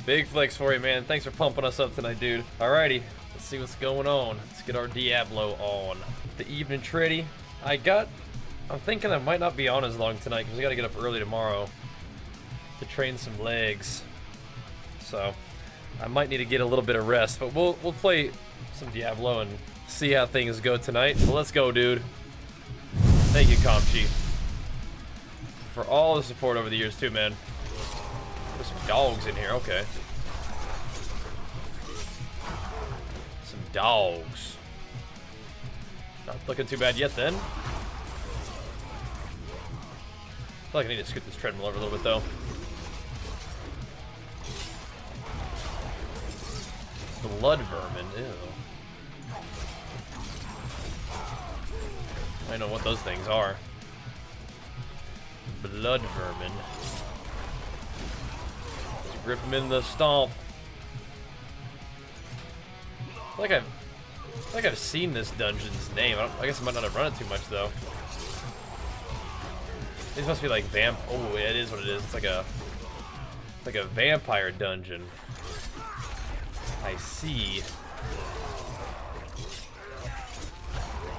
Big flex for you, man. Thanks for pumping us up tonight, dude. Alrighty, let's see what's going on. Let's get our Diablo on. The evening tritty. I'm thinking I might not be on as long tonight because I got to get up early tomorrow to train some legs. So I might need to get a little bit of rest, but we'll play some Diablo and see how things go tonight. So let's go, dude. Thank you, Comchi, for all the support over the years too, man. There's some dogs in here, okay. Some dogs. Not looking too bad yet then. I feel like I need to scoot this treadmill over a little bit though. Blood vermin, ew. I know what those things are. Blood vermin. Let's rip them in the stomp. I feel like I've seen this dungeon's name. I guess I might not have run it too much though. These must be like oh, yeah, it is what it is. It's like a vampire dungeon. I see.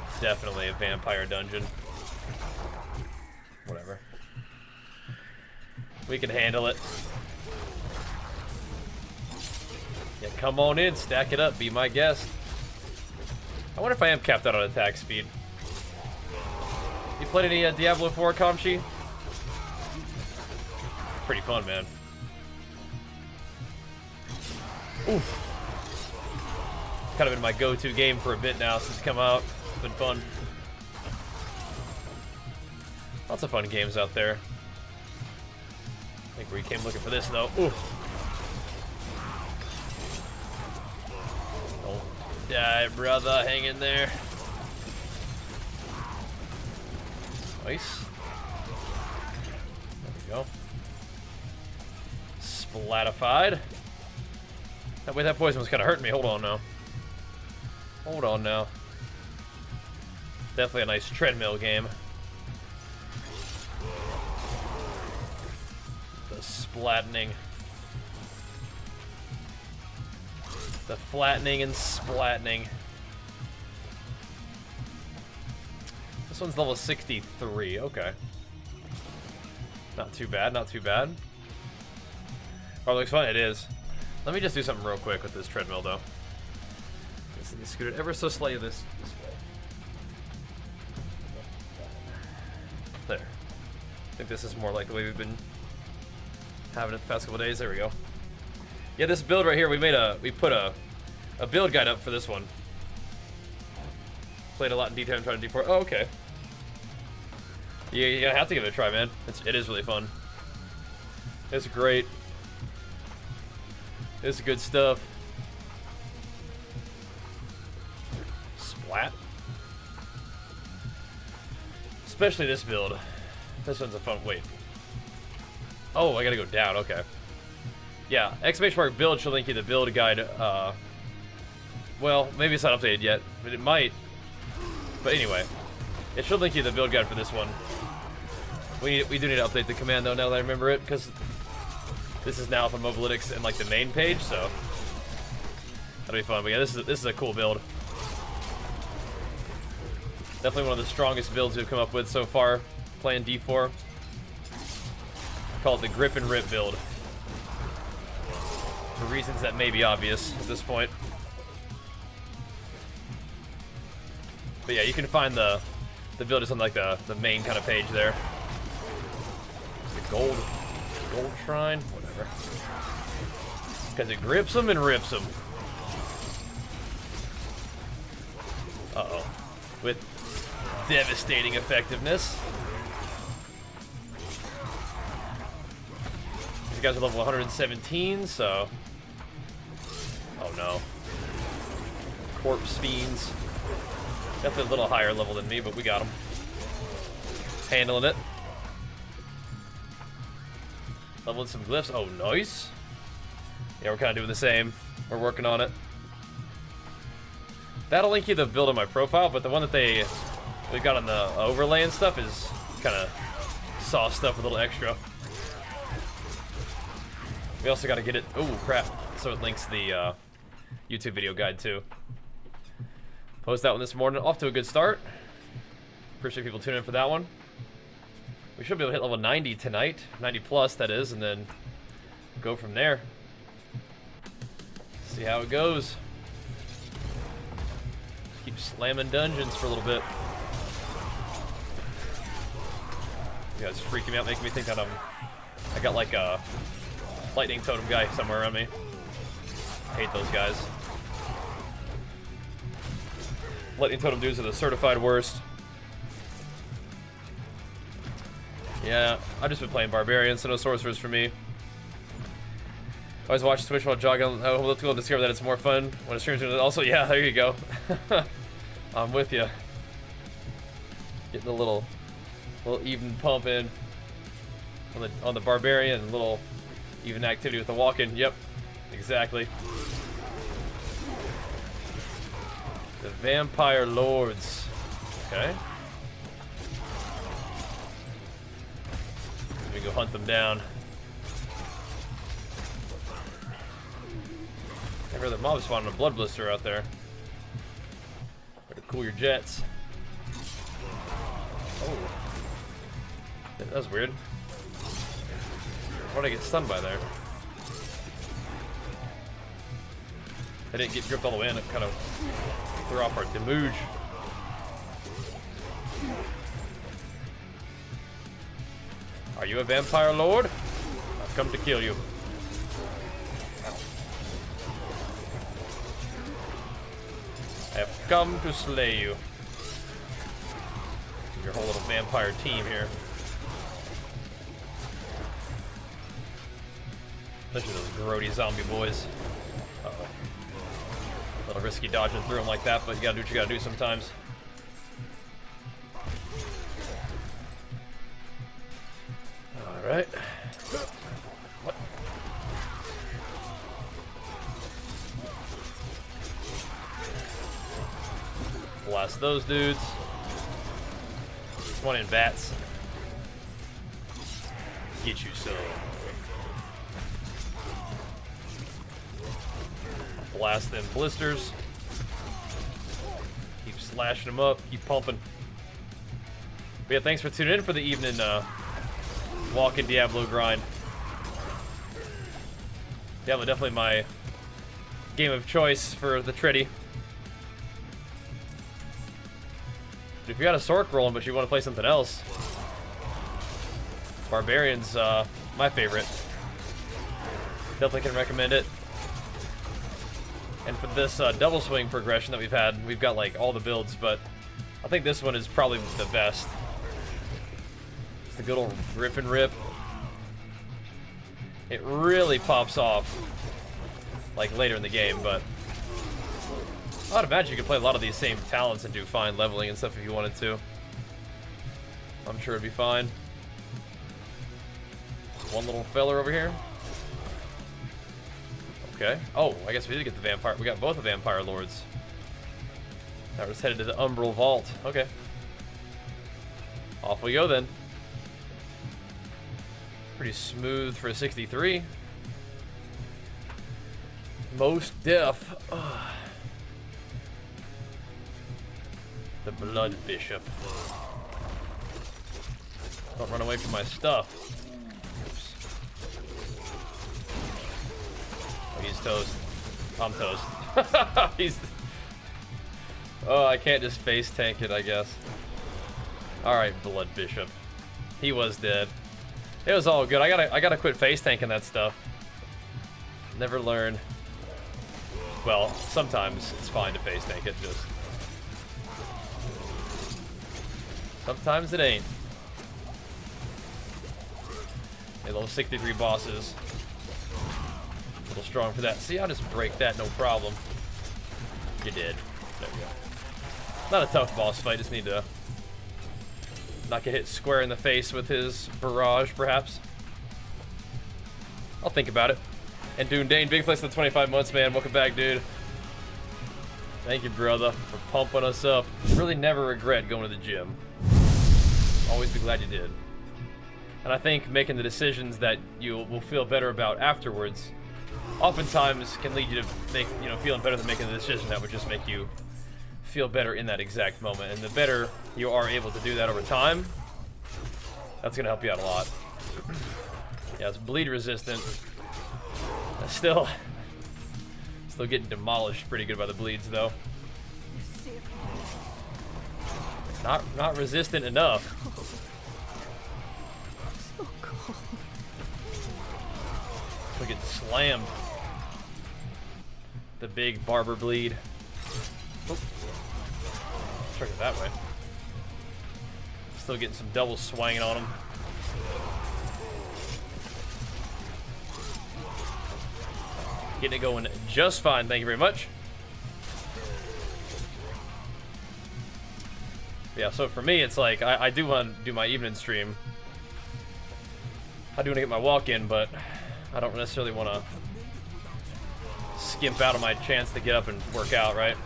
It's definitely a vampire dungeon. Whatever. We can handle it. Yeah, come on in, stack it up, be my guest. I wonder if I am capped out on attack speed. You played any Diablo 4, Kamchi? Pretty fun, man. Oof. Kind of been my go-to game for a bit now since it's come out. It's been fun. Lots of fun games out there. I think we came looking for this though. Ooh. Don't die, brother. Hang in there. Nice. There we go. Splatified. Wait, that poison was kind of hurting me. Hold on now. Hold on now. Definitely a nice treadmill game. The splattening. The flattening and splattening. This one's level 63. Okay. Not too bad, not too bad. Oh, it looks fun. It is. Let me just do something real quick with this treadmill, though. Let's scoot it ever so slightly this way. There. I think this is more like the way we've been having it the past couple days. There we go. Yeah, this build right here, we put a build guide up for this one. Played a lot in D10 and tried to D4. Oh, okay. Yeah, you're gonna have to give it a try, man. It is really fun. It's great. It's good stuff. Splat. Especially this build. This one's a fun. Wait. Oh, I gotta go down. Okay. Yeah, !build should link you the build guide. Well, maybe it's not updated yet, but it might. But anyway, it should link you the build guide for this one. We do need to update the command though, now that I remember it, because this is now from Mobalytics and like the main page, so that'll be fun. But yeah, this is a cool build. Definitely one of the strongest builds we've come up with so far playing D4. Call it the grip and rip build. For reasons that may be obvious at this point. But yeah, you can find the build is on like the main kind of page there. It's the gold shrine, whatever. Because it grips them and rips them. Uh-oh. With devastating effectiveness. These guys are level 117, so... Oh no. Corpse fiends. Definitely a little higher level than me, but we got them. Handling it. Leveling some glyphs. Oh, nice. Yeah, we're kind of doing the same. We're working on it. That'll link you the build on my profile, but the one that we got on the overlay and stuff is kind of sauced up with a little extra. We also got to get it. Oh crap! So it links the YouTube video guide too. Post that one this morning. Off to a good start. Appreciate people tuning in for that one. We should be able to hit level 90 tonight, 90 plus that is, and then go from there. See how it goes. Keep slamming dungeons for a little bit. You guys freaking me out, making me think that I got like a lightning totem guy somewhere around me. I hate those guys. Lightning totem dudes are the certified worst. Yeah, I've just been playing Barbarian, so no sorcerers for me. Always watch Twitch while jogging. I hope to discover that it's more fun when it streams. Also, yeah, there you go. I'm with you. Getting a little even pump in on the Barbarian, a little even activity with the walk-in. Yep, exactly. The Vampire Lords. Okay. Let me go hunt them down. I'd rather mob spawn a blood blister out there. Better cool your jets. Oh. That was weird. Why'd I get stunned by there? I didn't get gripped all the way in. It kind of threw off our demuge. Are you a vampire lord? I've come to kill you. I have come to slay you. Your whole little vampire team here. Especially those grody zombie boys. Uh-oh. A little risky dodging through them like that, but you gotta do what you gotta do sometimes. Alright. What? Blast those dudes. One in bats. Get you some. Blast them blisters. Keep slashing them up. Keep pumping. But yeah, thanks for tuning in for the evening walk-in Diablo grind. Diablo definitely my game of choice for the Triddy. If you got a Sork rolling but you want to play something else, Barbarian's my favorite. Definitely can recommend it. And for this double swing progression that we've had, we've got like all the builds, but I think this one is probably the best. It's the good old rip and rip. It really pops off like later in the game, but I'd imagine you could play a lot of these same talents and do fine leveling and stuff if you wanted to. I'm sure it'd be fine. One little feller over here. Okay. Oh, I guess we did get the vampire. We got both the vampire lords. Now we're just headed to the Umbral Vault. Okay. Off we go then. Pretty smooth for a 63. Most deaf. Ugh. The Blood Bishop. Don't run away from my stuff. Oops. Oh, he's toast. I'm toast. He's... Oh, I can't just face tank it, I guess. Alright, Blood Bishop. He was dead. It was all good. I gotta quit face tanking that stuff. Never learn. Well, sometimes it's fine to face tank it, just... Sometimes it ain't. Hey, those 63 bosses. A little strong for that. See, I'll just break that, no problem. You did. There we go. Not a tough boss fight, just need to not get hit square in the face with his barrage, perhaps. I'll think about it. And Dune Dane, big flex for 25 months, man. Welcome back, dude. Thank you, brother, for pumping us up. Really never regret going to the gym. Always be glad you did. And I think making the decisions that you will feel better about afterwards oftentimes can lead you to make, feeling better than making the decision that would just make you feel better in that exact moment. And the better you are able to do that over time, that's gonna help you out a lot. Yeah, it's bleed resistant. Still getting demolished pretty good by the bleeds though. Not resistant enough. So cold. Still getting slammed. The big barber bleed. Oop. Check it that way. Still getting some double swinging on him. Getting it going just fine, thank you very much. Yeah, so for me, it's like, I do want to do my evening stream. I do want to get my walk in, but I don't necessarily want to skimp out on my chance to get up and work out, right?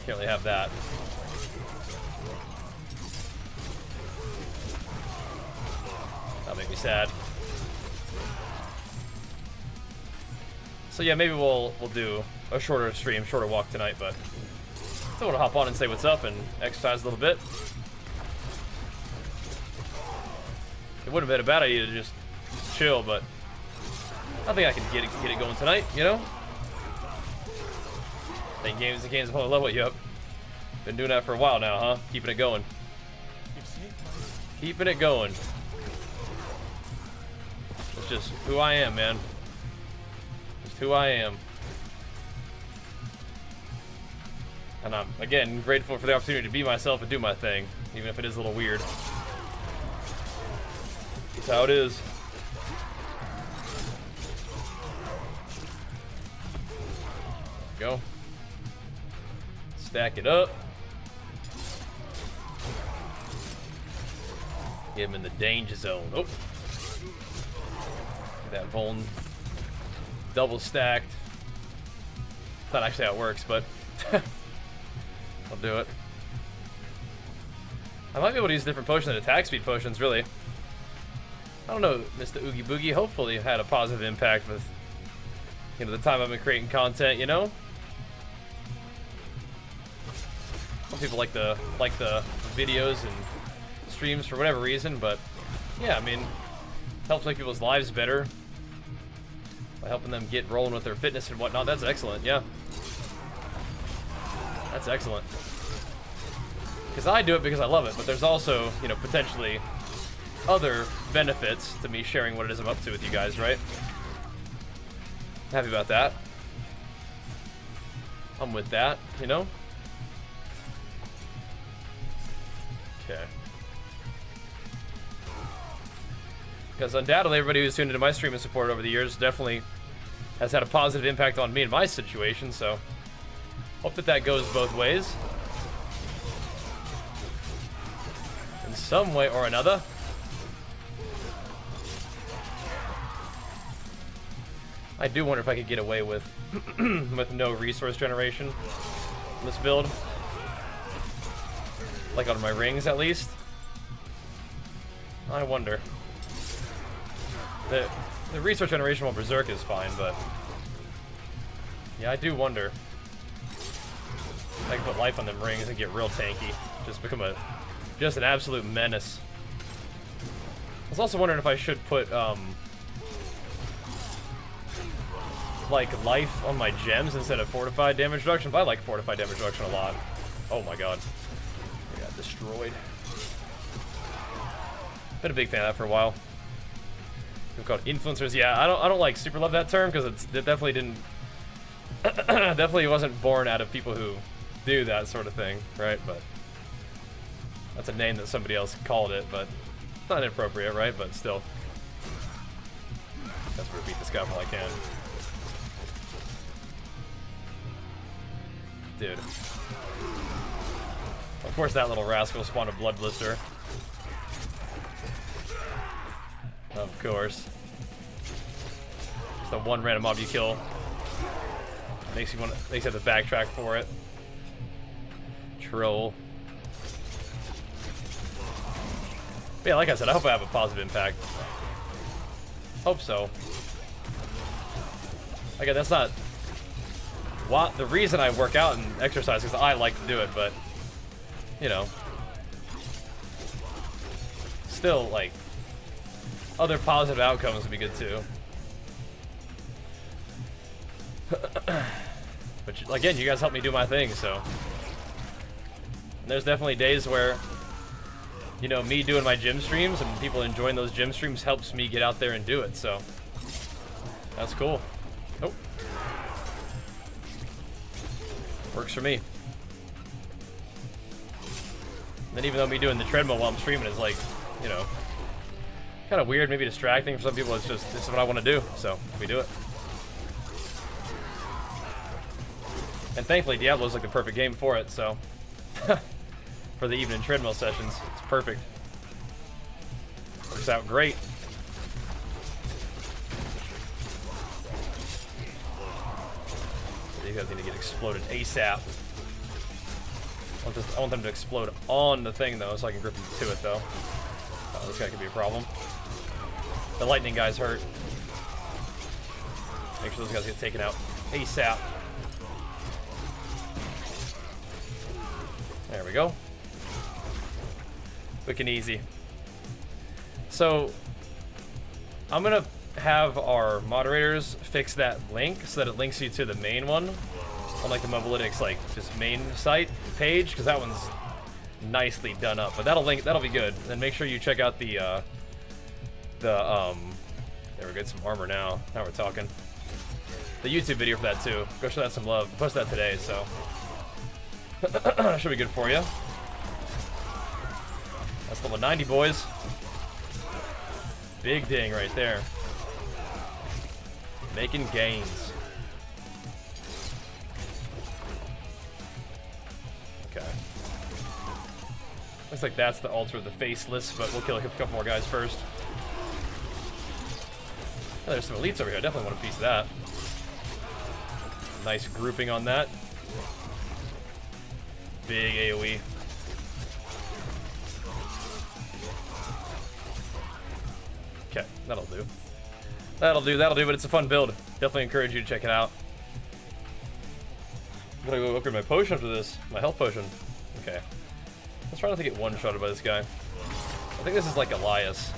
Can't really have that. That'll make me sad. So yeah, maybe we'll do a shorter stream, shorter walk tonight, but still want to hop on and say what's up and exercise a little bit. It wouldn't have been a bad idea to just chill, but I think I can get it going tonight, you know? I think games will level you up. Been doing that for a while now, huh? Keeping it going. Keeping it going. It's just who I am, man. Just who I am. And I'm, again, grateful for the opportunity to be myself and do my thing, even if it is a little weird. That's how it is. Go. Stack it up. Get him in the danger zone. Oh. That Vuln double stacked. Not actually how it works, but I'll do it. I might be able to use different potions than attack speed potions, really. I don't know, Mr. Oogie Boogie. Hopefully it had a positive impact with, the time I've been creating content, you know? Some people like the videos and streams for whatever reason, but yeah, I mean, helps make people's lives better by helping them get rolling with their fitness and whatnot. That's excellent, yeah. That's excellent. Because I do it because I love it, but there's also, potentially other benefits to me sharing what it is I'm up to with you guys, right? Happy about that. I'm with that, Okay. Because undoubtedly everybody who's tuned into my stream and support over the years definitely has had a positive impact on me and my situation, so hope that goes both ways. In some way or another. I do wonder if I could get away with with no resource generation in this build. Like on my rings, at least. I wonder. The resource generation while Berserk is fine, but yeah, I do wonder. I can put life on them rings and get real tanky. Just become just an absolute menace. I was also wondering if I should put like life on my gems instead of fortified damage reduction, but I like fortified damage reduction a lot. Oh my god. I got destroyed. Been a big fan of that for a while. We've called influencers. Yeah, I don't like super love that term because it definitely didn't definitely wasn't born out of people who do that sort of thing, right? But that's a name that somebody else called it, but it's not inappropriate, right? But still. Let's repeat this guy while I can. Dude. Of course that little rascal spawned a blood blister. Of course. Just the one random mob you kill. Makes you have to backtrack for it. Troll. But Yeah, like I said, I hope I have a positive impact. Hope so. Again, that's not the reason I work out and exercise, because I like to do it, but, you know, still, like, other positive outcomes would be good too. But again, you guys help me do my thing, so. And there's definitely days where, you know, me doing my gym streams and people enjoying those gym streams helps me get out there and do it, so. That's cool. Oh. Works for me. And then even though me doing the treadmill while I'm streaming is like, you know, kind of weird, maybe distracting for some people, it's just, this is what I want to do, so we do it. And thankfully Diablo is like the perfect game for it, so. For the evening treadmill sessions, it's perfect. Works out great. These guys need to get exploded ASAP. I want them to explode on the thing though, so I can grip them to it though. Oh, this guy could be a problem. The lightning guy's hurt. Make sure those guys get taken out ASAP. There we go. Quick and easy. So, I'm gonna have our moderators fix that link so that it links you to the main one on like the Mobalytics like just main site page, because that one's nicely done up. But that'll be good. And make sure you check out there we get some armor now. Now we're talking. The YouTube video for that too. Go show that some love. Post that today, so should be good for you. That's level 90, boys. Big ding right there. Making gains. Okay. Looks like that's the altar of the faceless, but we'll kill a couple more guys first. Oh, there's some elites over here. I definitely want a piece of that. Nice grouping on that. Big AoE. Okay, that'll do. That'll do, but it's a fun build. Definitely encourage you to check it out. I'm gonna go upgrade my potion after this. My health potion. Okay. Let's try not to get one-shotted by this guy. I think this is like Elias.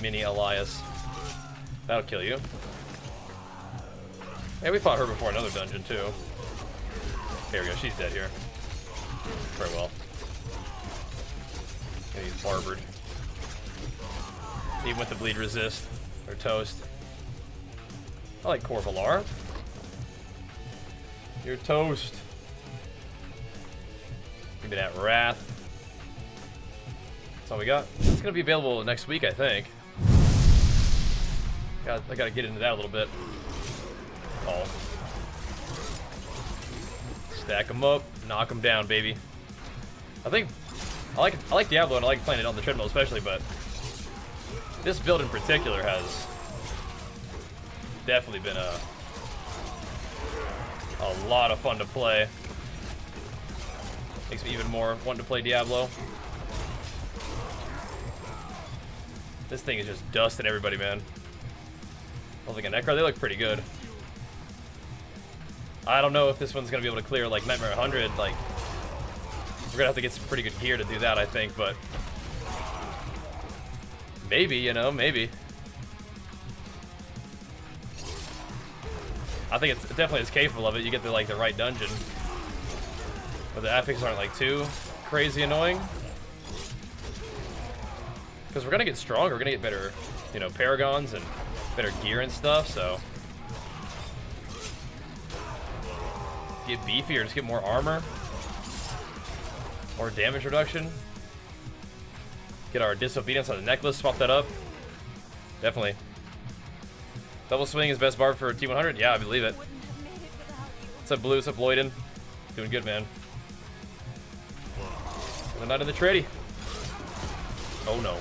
Mini Elias. That'll kill you. Hey, we fought her before in another dungeon, too. Here we go, she's dead here. Very well. And he's barbered. Even with the bleed resist. Or toast. I like Corvalar. You're toast. Give me that wrath. That's all we got. It's gonna be available next week, I think. I gotta get into that a little bit. Oh. Stack them up, knock them down, baby. I like Diablo and I like playing it on the treadmill especially, but this build in particular has definitely been a lot of fun to play. Makes me even more want to play Diablo. This thing is just dusting everybody, man. I don't think a Necro, they look pretty good. I don't know if this one's gonna be able to clear like Nightmare 100. Like, we're gonna have to get some pretty good gear to do that, I think. But maybe, you know, maybe. I think it's definitely is capable of it. You get the the right dungeon, but the affixes aren't like too crazy annoying. Because we're gonna get stronger. We're gonna get better, you know, paragons and better gear and stuff. So. Get beefier, just get more armor. Or damage reduction. Get our disobedience on the necklace, swap that up. Definitely. Double swing is best barb for T100? Yeah, I believe it. What's up, Blue? What's up, Lloydon? Doing good, man. The Knight of the Tready. Oh no.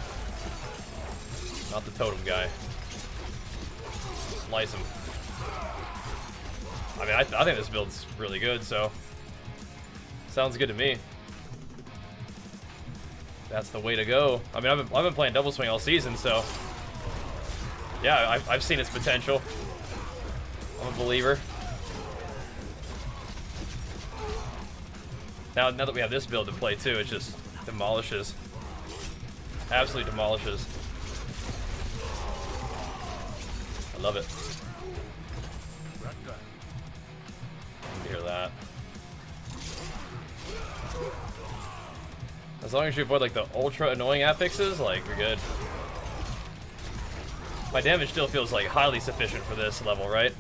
Not the totem guy. Slice him. I mean, I think this build's really good, so Sounds good to me. That's the way to go. I mean, I've been playing Double Swing all season, so yeah, I've seen its potential. I'm a believer. Now that we have this build to play too, it just demolishes. Absolutely demolishes. I love it. You hear that? As long as you avoid like the ultra annoying affixes, like you're good. My damage still feels like highly sufficient for this level, right?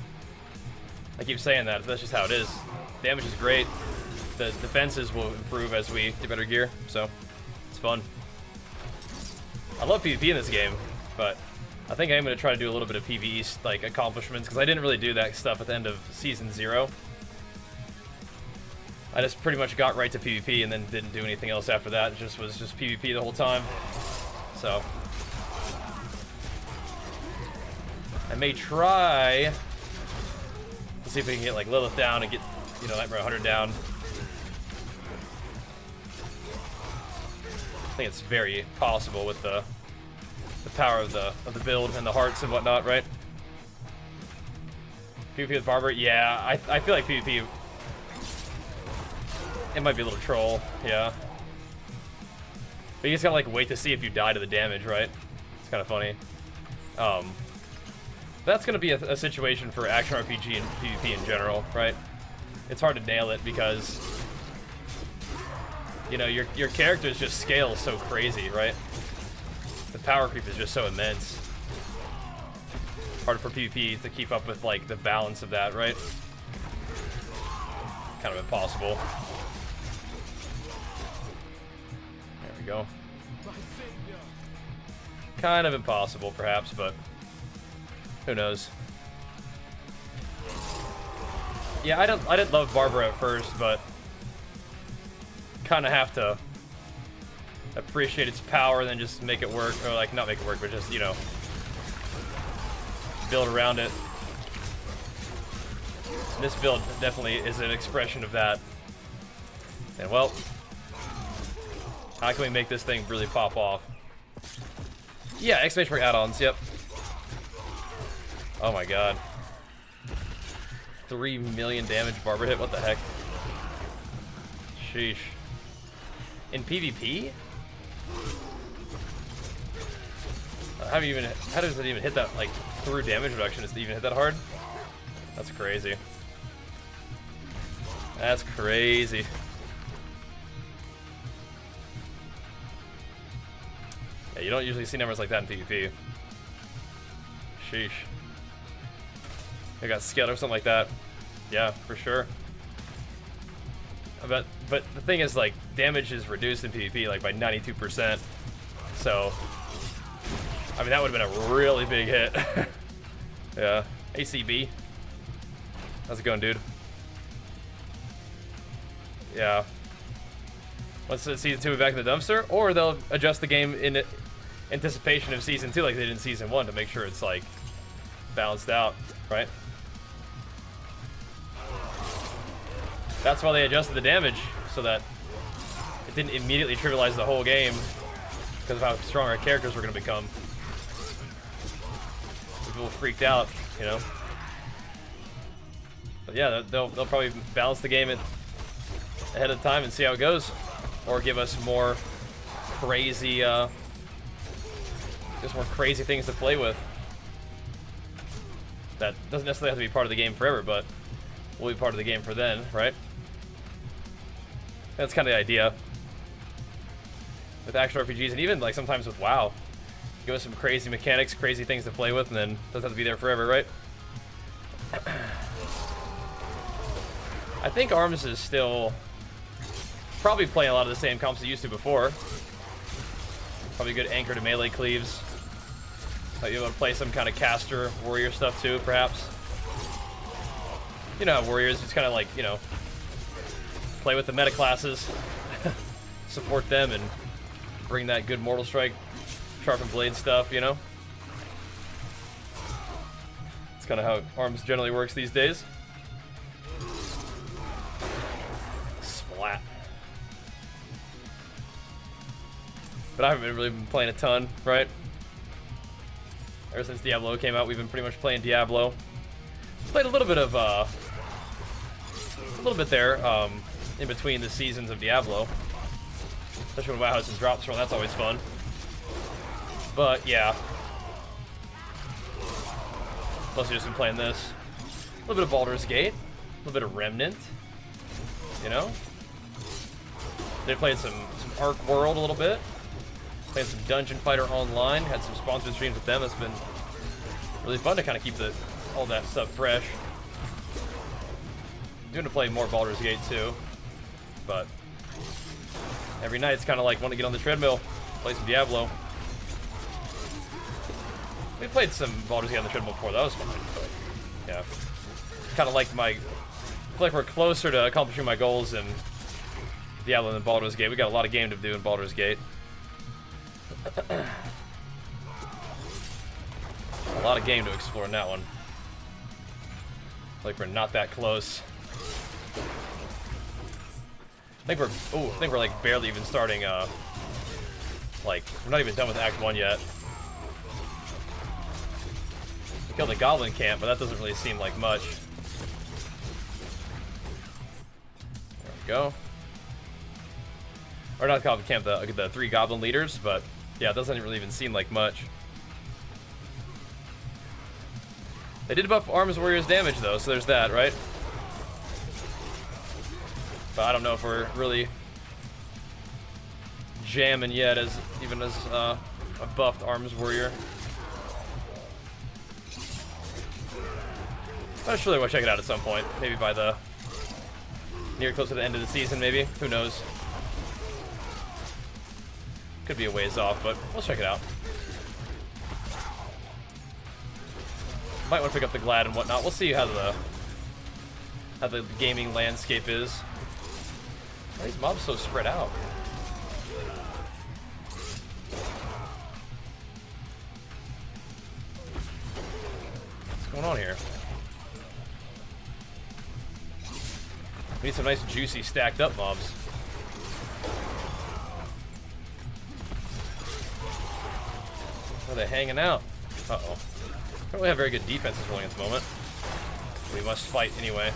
I keep saying that, but that's just how it is. Damage is great. The defenses will improve as we get better gear, so it's fun. I love PvP in this game, but I think I'm going to try to do a little bit of PvE like accomplishments, because I didn't really do that stuff at the end of Season 0. I just pretty much got right to PvP and then didn't do anything else after that. It just was just PvP the whole time. So I may try to see if we can get like Lilith down and get, you know, Nightmare 100 down. I think it's very possible with the power of the build and the hearts and whatnot, right? PvP with Barber, yeah, I feel like PvP, it might be a little troll, yeah. But you just gotta like wait to see if you die to the damage, right? It's kind of funny. That's gonna be a situation for action RPG and PvP in general, right? It's hard to nail it because, you know, your characters just scale so crazy, right? The power creep is just so immense. Hard for PvP to keep up with like the balance of that, right? Kind of impossible. There we go. Kind of impossible, perhaps, but who knows? Yeah, I didn't love Barbara at first, but kind of have to appreciate its power and then just make it work, or like not make it work, but just, you know, build around it. This build definitely is an expression of that. And well, how can we make this thing really pop off? Yeah, exclamation mark add-ons, yep. Oh my god. 3 million damage Barber hit, what the heck? Sheesh. In PvP? How does it even hit that, like, through damage reduction? Does it even hit that hard? That's crazy. That's crazy. Yeah, you don't usually see numbers like that in PvP. Sheesh. I got scaled or something like that. Yeah, for sure. But the thing is, like, damage is reduced in PvP like by 92%. So, I mean, that would have been a really big hit. Yeah. ACB. How's it going, dude? Yeah. Once Season 2 be back in the dumpster, or they'll adjust the game in anticipation of Season 2 like they did in Season 1 to make sure it's, like, balanced out, right? That's why they adjusted the damage, so that it didn't immediately trivialize the whole game because of how strong our characters were going to become. People freaked out, you know? But yeah, they'll probably balance the game ahead of time and see how it goes. Or give us more crazy, just more crazy things to play with. That doesn't necessarily have to be part of the game forever, but will be part of the game for then, right? That's kind of the idea with action RPGs, and even like sometimes with WoW. Give us some crazy mechanics, crazy things to play with, and then it doesn't have to be there forever, right? I think Arms is still probably playing a lot of the same comps it used to before. Probably a good anchor to melee cleaves. Might be able to play some kind of caster warrior stuff too, perhaps. You know how warriors just kind of like, you know, play with the meta classes, support them, and bring that good Mortal Strike, Sharpened Blade stuff, you know? It's kind of how Arms generally works these days. Splat. But I haven't really been playing a ton, right? Ever since Diablo came out, we've been pretty much playing Diablo. Played a little bit of, there, in between the seasons of Diablo. Especially when WoW has some drops from, that's always fun. But, yeah. Mostly just been playing this. A little bit of Baldur's Gate. A little bit of Remnant. You know? They played some Ark World a little bit. Playing some Dungeon Fighter Online. Had some sponsored streams with them. It's been really fun to kind of keep all that stuff fresh. I'm doing to play more Baldur's Gate too. But every night it's kind of like want to get on the treadmill, play some Diablo. We played some Baldur's Gate on the treadmill before. That was fun. But yeah. Kind of like I feel like we're closer to accomplishing my goals in Diablo than Baldur's Gate. We got a lot of game to do in Baldur's Gate. A lot of game to explore in that one. Like we're not that close. I think we're like barely even starting. Like we're not even done with Act 1 yet. We killed the Goblin camp, but that doesn't really seem like much. There we go. Or not the Goblin camp, the 3 Goblin leaders, but yeah, it doesn't really even seem like much. They did buff Arms Warrior's damage though, so there's that, right? But I don't know if we're really jamming yet, even as a buffed Arms Warrior. I just really want to check it out at some point. Maybe by the close to the end of the season, maybe. Who knows? Could be a ways off, but we'll check it out. Might want to pick up the Glad and whatnot. We'll see how the gaming landscape is. Why are these mobs so spread out? What's going on here? We need some nice juicy stacked up mobs. Where are they hanging out? Uh-oh. Don't really have very good defenses rolling at the moment. We must fight anyway.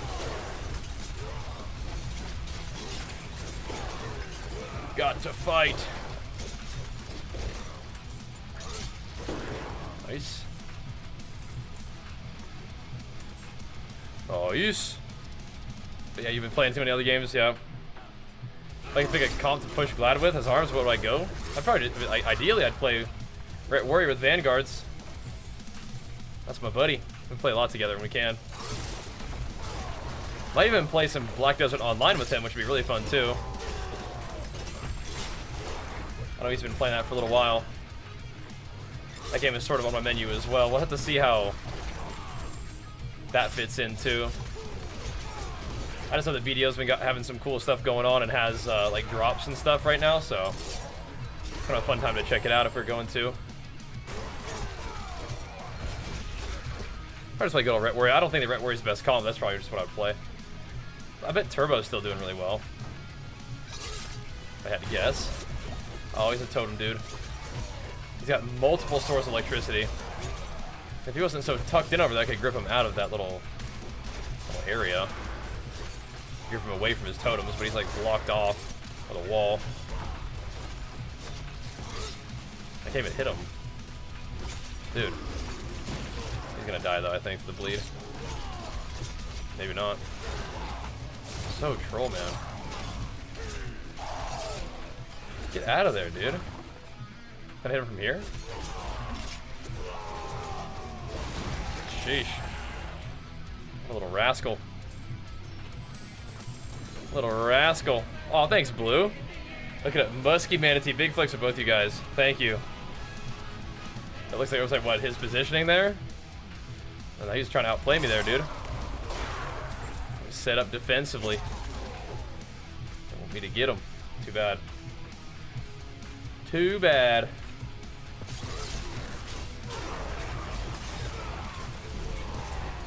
Got to fight. Nice. Nice. But yeah, you've been playing too many other games, yeah. If I can pick a comp to push Glad with as arms, where do I go? I'd probably, ideally, I'd play Ret Warrior with Vanguards. That's my buddy. We play a lot together when we can. Might even play some Black Desert Online with him, which would be really fun too. I know he's been playing that for a little while. That game is sort of on my menu as well. We'll have to see how that fits in too. I just know that BDO's been having some cool stuff going on and has like drops and stuff right now, so kind of a fun time to check it out if we're going to. I just play good old Ret Warrior. I don't think the Ret Warrior's best comp. That's probably just what I would play. I bet Turbo's still doing really well. If I had to guess. Oh, he's a totem dude. He's got multiple sources of electricity. If he wasn't so tucked in over there, I could grip him out of that little area. Grip him away from his totems, but he's like blocked off with a wall. I can't even hit him. Dude. He's gonna die though, I think, for the bleed. Maybe not. So troll, man. Get out of there, dude. Can I hit him from here? Sheesh. What a little rascal. Little rascal. Oh, thanks, Blue. Look at it. Musky Manatee. Big flicks for both you guys. Thank you. That looks like it was like, what, his positioning there? Oh, he's trying to outplay me there, dude. Set up defensively. They want me to get him. Too bad. Too bad.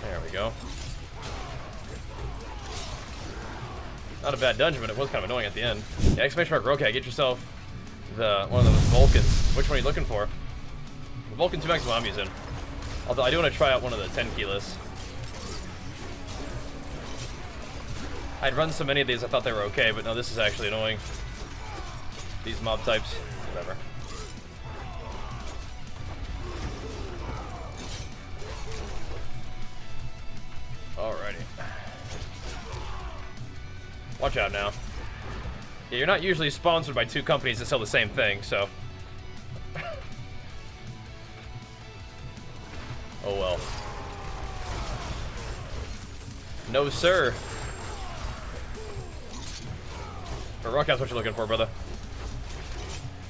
There we go. Not a bad dungeon, but it was kind of annoying at the end. Yeah, exclamation mark, okay, get yourself one of those Vulcans. Which one are you looking for? The Vulcan 2X is what I'm using. Although I do want to try out one of the 10 keyless. I'd run so many of these I thought they were okay, but no, this is actually annoying. These mob types, whatever. Alrighty. Watch out now. Yeah, you're not usually sponsored by two companies that sell the same thing, so. Oh well. No, sir. But Rock, that's what you're looking for, brother.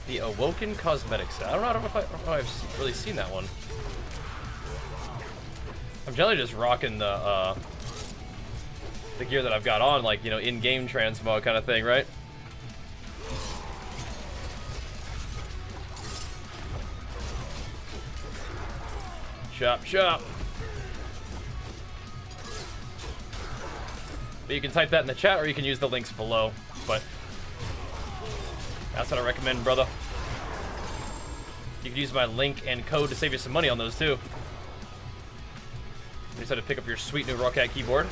The Awoken Cosmetics. I don't know if I've really seen that one. I'm generally just rocking the gear that I've got on, like, you know, in-game transmog kind of thing, right? Chop, chop. But you can type that in the chat, or you can use the links below. But that's what I recommend, brother. You can use my link and code to save you some money on those too. You just had to pick up your sweet new Rockcat keyboard.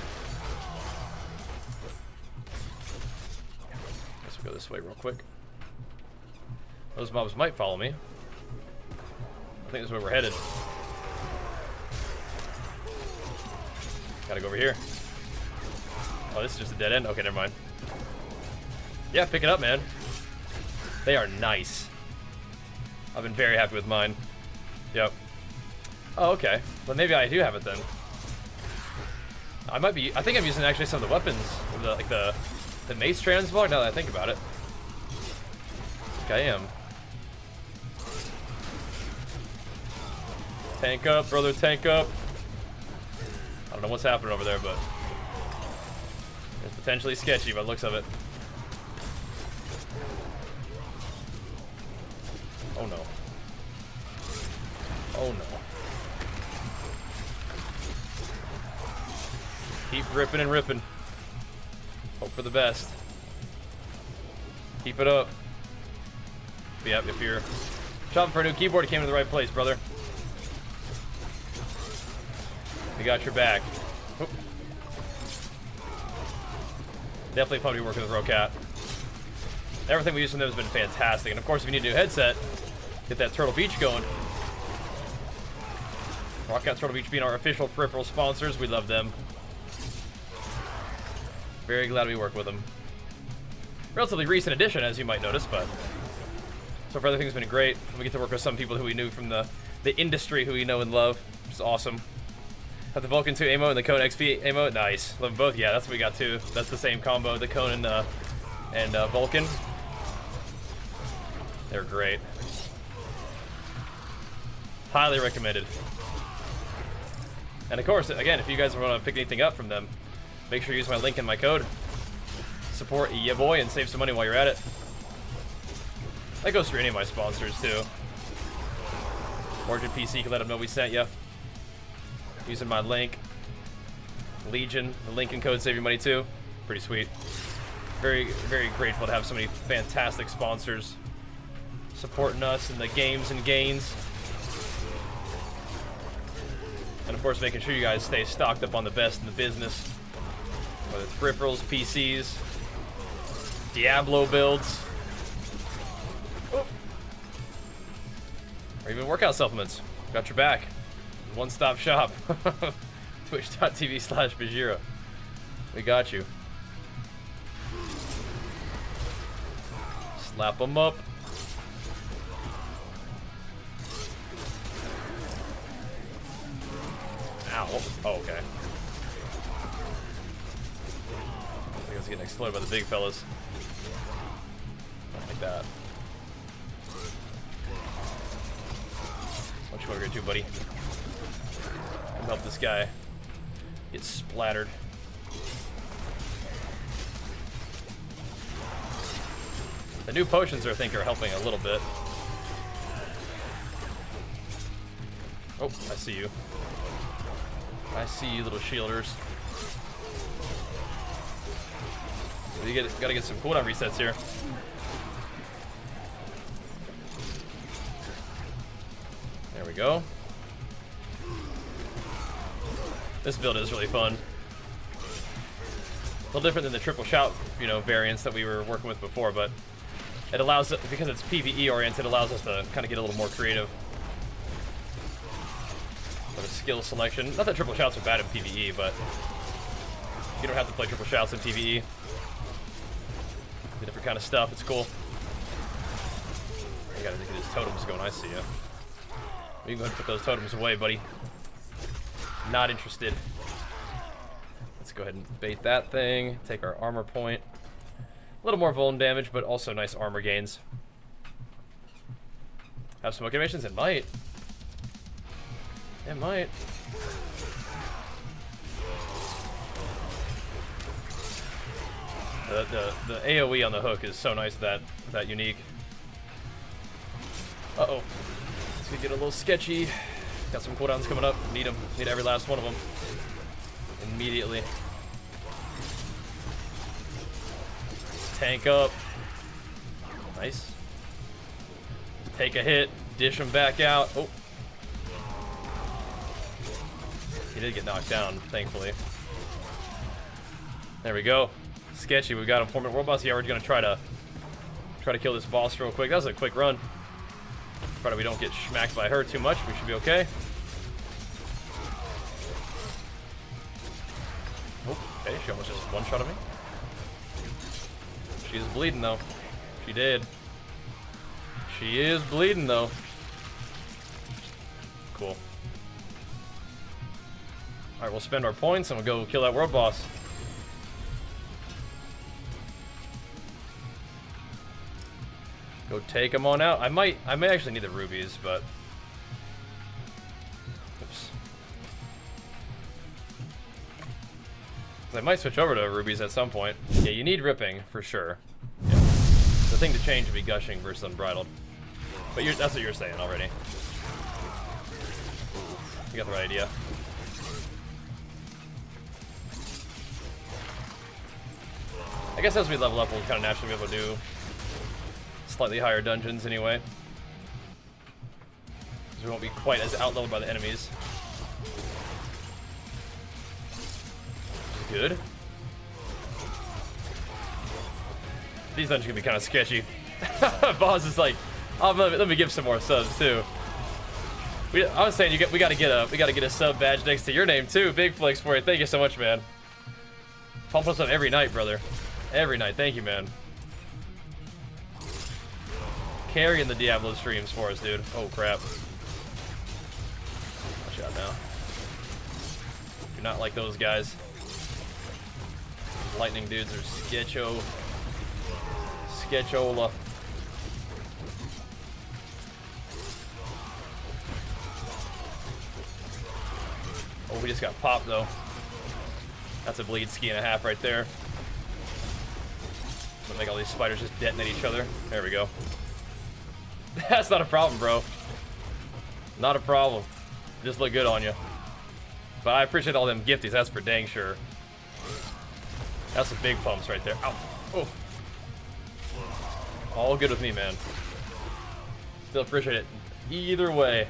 Let's go this way real quick. Those mobs might follow me. I think this is where we're headed. Gotta go over here. Oh, this is just a dead end? Okay, never mind. Yeah, pick it up, man. They are nice. I've been very happy with mine. Yep. Oh, okay. Well, maybe I do have it then. I might be. I think I'm using actually some of the weapons, like the mace transmog. Now that I think about it, I think I am. Tank up, brother. Tank up. I don't know what's happening over there, but it's potentially sketchy by the looks of it. Oh no. Oh no. Keep ripping and ripping. Hope for the best. Keep it up. Yep, if you're shopping for a new keyboard, you came to the right place, brother. We got your back. Oop. Definitely fun to be working with Rockcat. Everything we use from them has been fantastic. And of course, if you need a new headset, get that Turtle Beach going. Rockcat Turtle Beach being our official peripheral sponsors. We love them. Very glad we work with them. Relatively recent addition, as you might notice, but so far everything's been great. We get to work with some people who we knew from the industry who we know and love, which is awesome. Have the Vulcan 2 emote and the Cone XP emote. Nice. Love them both. Yeah, that's what we got too. That's the same combo, the Cone and Vulcan. They're great. Highly recommended. And of course, again, if you guys want to pick anything up from them, make sure you use my link and my code. Support ya boy and save some money while you're at it. That goes through any of my sponsors too. Origin PC can let them know we sent you. Using my link. Legion, the link and code save your money too. Pretty sweet. Very, very grateful to have so many fantastic sponsors supporting us in the games and gains. And of course, making sure you guys stay stocked up on the best in the business. Whether it's peripherals, PCs, Diablo builds, or even workout supplements. Got your back. One-stop shop. Twitch.tv/Bajheera. We got you. Slap them up. Ow. What was, oh, okay. I was getting exploded by the big fellas. Not like that. What you want to do, buddy? Come help this guy get splattered. The new potions, I think, are helping a little bit. Oh, I see you. I see you, little shielders. We gotta get some cooldown resets here. go. This build is really fun. A little different than the triple shout, you know, variants that we were working with before, but it allows, because it's PvE oriented, it allows us to kind of get a little more creative. But a skill selection. Not that triple shouts are bad in PvE, but you don't have to play triple shouts in PvE. Different kind of stuff. It's cool. You gotta get his totems going. I see ya. You can go ahead and put those totems away, buddy. Not interested. Let's go ahead and bait that thing. Take our armor point. A little more vuln damage, but also nice armor gains. Have smoke animations? It might. It might. The AoE on the hook is so nice, that unique. Uh-oh. It's gonna get a little sketchy. Got some cooldowns coming up. Need them. Need every last one of them. Immediately. Tank up. Nice. Take a hit. Dish him back out. Oh. He did get knocked down, thankfully. There we go. Sketchy. We got him forming world boss. Yeah, we're gonna try to kill this boss real quick. That was a quick run. Provided we don't get smacked by her too much, we should be okay. Oh, okay, she almost just one-shot me. She's bleeding though. She did. She is bleeding though. Cool. Alright, we'll spend our points and we'll go kill that world boss. Go take him on out. I may actually need the rubies, but oops. I might switch over to rubies at some point. Yeah, you need ripping for sure. Yeah. The thing to change would be gushing versus unbridled. But that's what you're saying already. You got the right idea. I guess as we level up, we'll kind of naturally be able to do slightly higher dungeons anyway. Because we won't be quite as out-leveled by the enemies. Good. These dungeons can be kind of sketchy. Boss is like, oh, let me give some more subs too. I was saying we gotta get a sub badge next to your name too. Big flex for you. Thank you so much, man. Pump us up every night, brother. Every night. Thank you, man. Carrying the Diablo streams for us, dude. Oh crap. Watch out now. You're not like those guys. Lightning dudes are sketchola. Oh, we just got popped though. That's a bleed ski and a half right there. I'm gonna make all these spiders just detonate each other. There we go. That's not a problem, bro. Not a problem. Just look good on you. But I appreciate all them gifties, that's for dang sure. That's some big pumps right there. Ow. Oh. All good with me, man. Still appreciate it either way.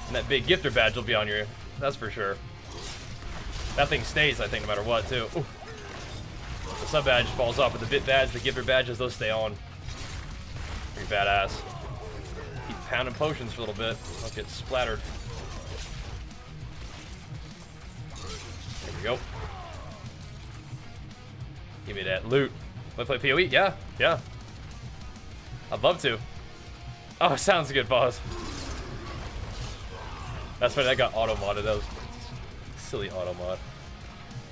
And that big gifter badge will be on you, that's for sure. That thing stays, I think, no matter what, too. Ooh. The sub badge falls off, but the bit badge, the gifter badges, those stay on. Pretty badass. Keep pounding potions for a little bit. Don't get splattered. There we go. Give me that loot. Wanna play PoE? Yeah, yeah. I'd love to. Oh, sounds good, boss. That's why that got auto-modded. That was silly auto-mod.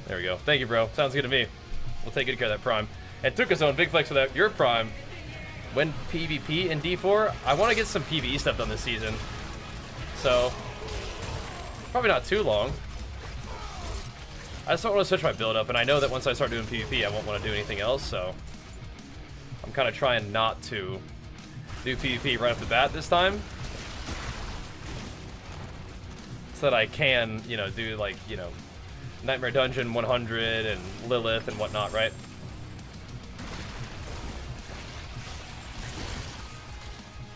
There we go. Thank you, bro. Sounds good to me. We'll take good care of that prime. And took his own big flex without your prime. When PvP in D4, I want to get some PvE stuff done this season. So, probably not too long. I just don't want to switch my build up, and I know that once I start doing PvP, I won't want to do anything else, so I'm kind of trying not to do PvP right off the bat this time. So that I can, you know, do like, you know, Nightmare Dungeon 100 and Lilith and whatnot, right?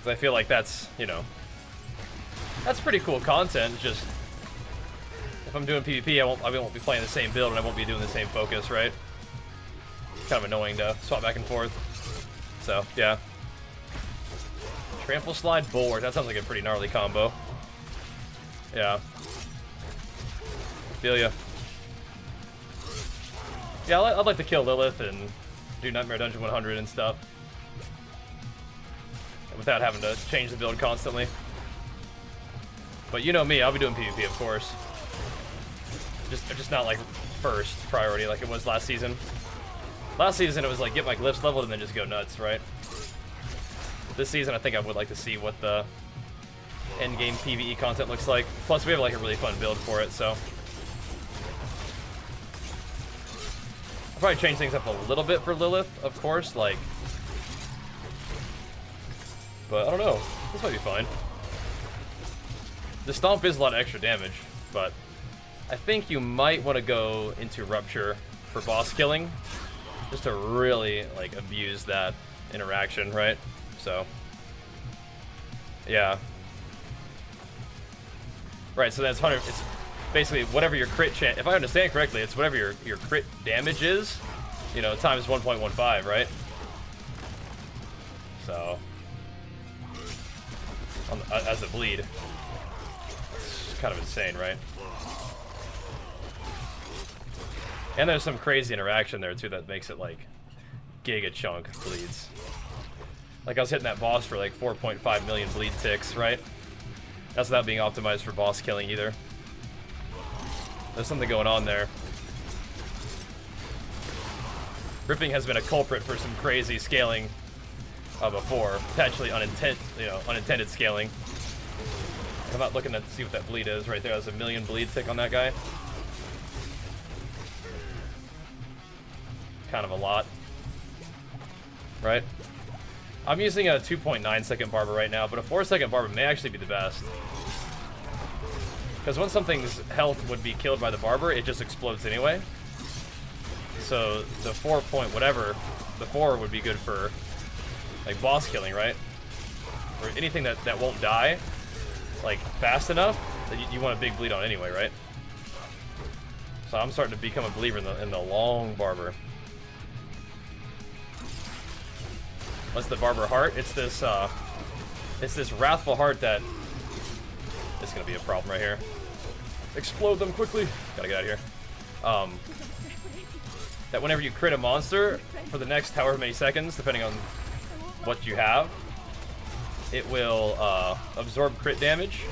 'Cause I feel like that's, you know, that's pretty cool content. Just if I'm doing PvP, I won't be playing the same build and I won't be doing the same focus, right? Kind of annoying to swap back and forth. So yeah. Trample slide board. That sounds like a pretty gnarly combo. Yeah. Feel ya. Yeah, I'd like to kill Lilith and do Nightmare Dungeon 100 and stuff without having to change the build constantly. But you know me, I'll be doing PvP, of course. Just not like first priority like it was last season. Last season it was like get my glyphs leveled and then just go nuts, right? This season I think I would like to see what the end game PvE content looks like. Plus we have like a really fun build for it, so I'll probably change things up a little bit for Lilith, of course, like, but I don't know. This might be fine. The stomp is a lot of extra damage, but I think you might want to go into Rupture for boss killing, just to really like abuse that interaction, right? So, yeah. Right, so that's 100. It's basically whatever your crit chance. If I understand correctly, it's whatever your crit damage is, you know, times 1.15, right? So, as a bleed, it's kind of insane, right? And there's some crazy interaction there too that makes it like giga chunk bleeds. Like I was hitting that boss for like 4.5 million bleed ticks, right? That's without being optimized for boss killing either. There's something going on there. Ripping has been a culprit for some crazy scaling before, potentially unintended scaling. I'm not looking to see what that bleed is right there. There's a million bleed tick on that guy. Kind of a lot, right? I'm using a 2.9 second barber right now, but a 4-second barber may actually be the best. Because when something's health would be killed by the barber, it just explodes anyway. So the 4 point whatever, the 4 would be good for like boss killing, right? Or anything that won't die like fast enough that you want a big bleed on anyway, right? So I'm starting to become a believer in the long barber. What's the barber heart? It's this wrathful heart that is gonna be a problem right here. Explode them quickly. Gotta get out of here. That whenever you crit a monster for the next however many seconds, depending on what you have, it will absorb crit damage.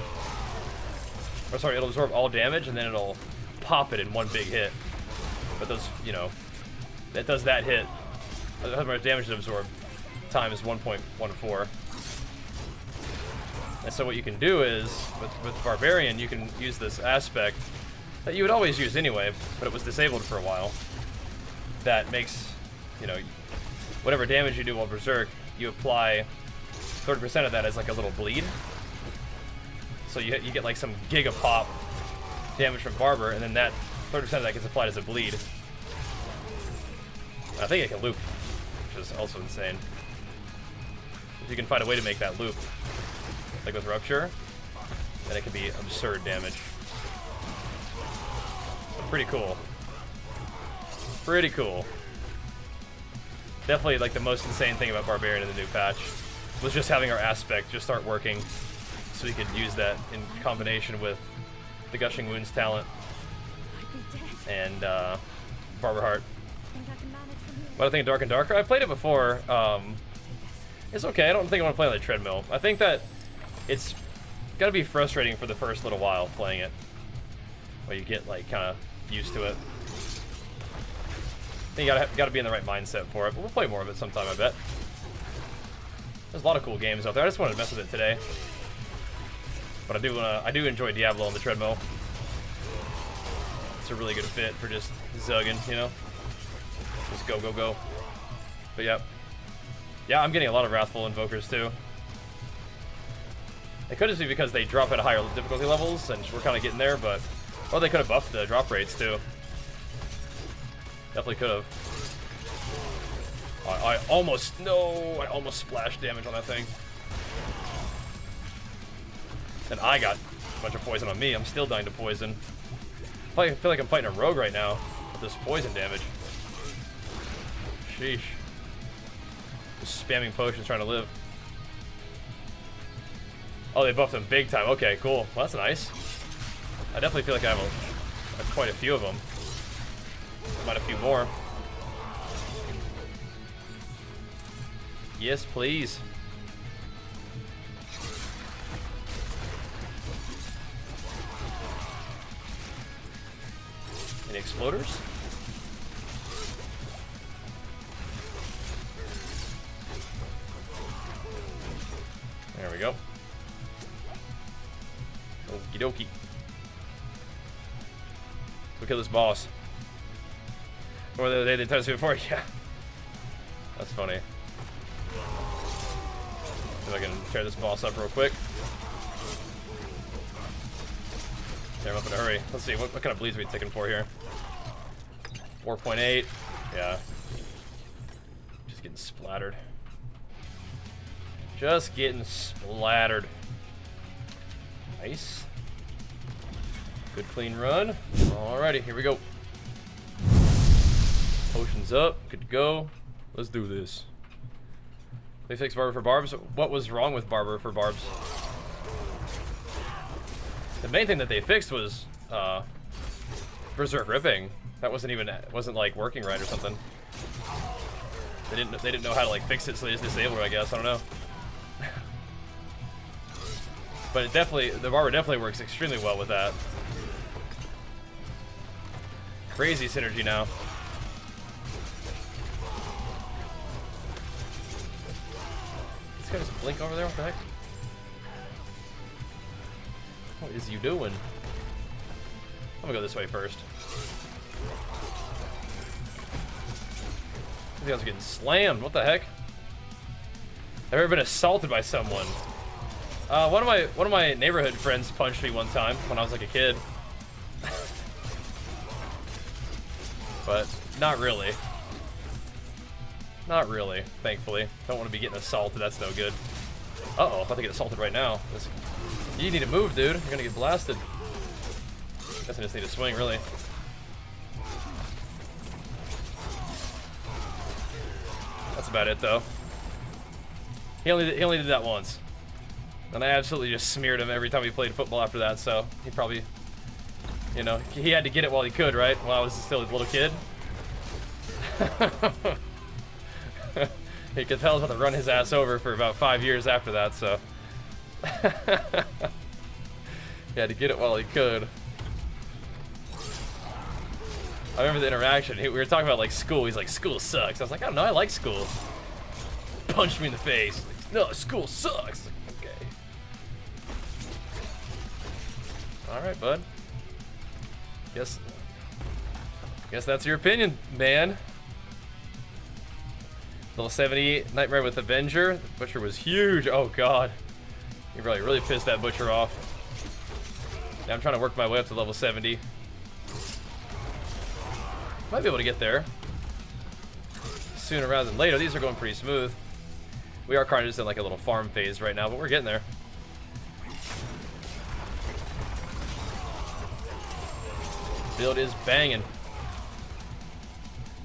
Or sorry, it'll absorb all damage and then it'll pop it in one big hit. But those, you know, it does that hit. How much damage it absorbed times 1.14. And so what you can do is, with Barbarian, you can use this aspect that you would always use anyway, but it was disabled for a while. That makes, you know, whatever damage you do while Berserk, you apply 30% of that as like a little bleed. So you get like some giga pop damage from Barber, and then that 30% of that gets applied as a bleed. I think it can loop, which is also insane. If you can find a way to make that loop, like with Rupture, then it can be absurd damage. So pretty cool. Pretty cool. Definitely like the most insane thing about Barbarian in the new patch was just having our aspect just start working, so we could use that in combination with the Gushing Wounds talent and Barber Heart. What I think of Dark and Darker? I played it before. It's okay. I don't think I want to play on the treadmill. I think that it's gotta be frustrating for the first little while playing it, where you get like kind of used to it. I think you gotta be in the right mindset for it. But we'll play more of it sometime, I bet. There's a lot of cool games out there. I just wanted to mess with it today. But I do enjoy Diablo on the treadmill. It's a really good fit for just zugging, you know? Just go, go, go. But yeah. Yeah, I'm getting a lot of Wrathful Invokers too. It could just be because they drop at higher difficulty levels and we're kind of getting there, but... Or they could have buffed the drop rates too. Definitely could have. I almost splashed damage on that thing. And I got a bunch of poison on me. I'm still dying to poison. I feel like I'm fighting a rogue right now with this poison damage. Sheesh. Just spamming potions trying to live. Oh, they buffed them big time. Okay, cool. Well, that's nice. I definitely feel like I have quite a few of them. Might a few more. Yes, please. Any exploders? There we go. Okie dokie. We'll kill this boss. Or they did test me before? Yeah. That's funny. See if I can tear this boss up real quick. Tear him up in a hurry. Let's see, what kind of bleeds are we taking for here? 4.8. Yeah. Just getting splattered. Just getting splattered. Nice. Good clean run. Alrighty, here we go. Potions up, good to go. Let's do this. They fixed Barber for Barbs. What was wrong with Barber for Barbs? The main thing that they fixed was Berserk Ripping. That wasn't like working right or something. They didn't know how to like fix it, so they just disabled it, I guess. I don't know. But it definitely, the Barber definitely works extremely well with that. Crazy synergy now. This guy just blink over there, what the heck? What is you doing? I'm gonna go this way first. These guys are getting slammed, what the heck? I've ever been assaulted by someone. One of my neighborhood friends punched me one time when I was like a kid. But not really. Not really, thankfully. Don't want to be getting assaulted, that's no good. Uh-oh, I'm about to get assaulted right now. You need to move, dude. You're gonna get blasted. Guess I just need to swing, really. That's about it, though. He only did that once. And I absolutely just smeared him every time he played football after that, so he probably, you know, he had to get it while he could, right? While I was still a little kid. He could tell I was about to run his ass over for about 5 years after that, so. He had to get it while he could. I remember the interaction. We were talking about like school. He's like, school sucks. I was like, I don't know, I like school. Punched me in the face. Like, no, school sucks. Like, okay. Alright, bud. Guess that's your opinion, man. Level 78 Nightmare with Avenger. The Butcher was huge. Oh god. You probably really pissed that Butcher off. Now I'm trying to work my way up to level 70. Might be able to get there sooner rather than later. These are going pretty smooth. We are kind of just in like a little farm phase right now, but we're getting there. Build is banging.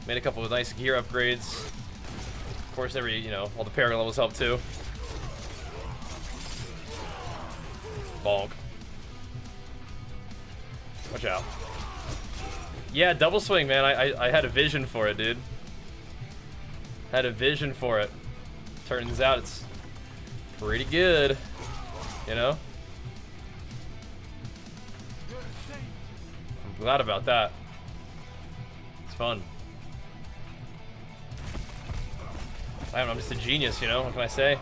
Made a couple of nice gear upgrades. Of course, all the parry levels help too. Bonk. Watch out. Yeah, double swing, man. I had a vision for it, dude. Had a vision for it. Turns out it's pretty good, you know? I'm glad about that. It's fun. I don't know, I'm just a genius, you know? What can I say?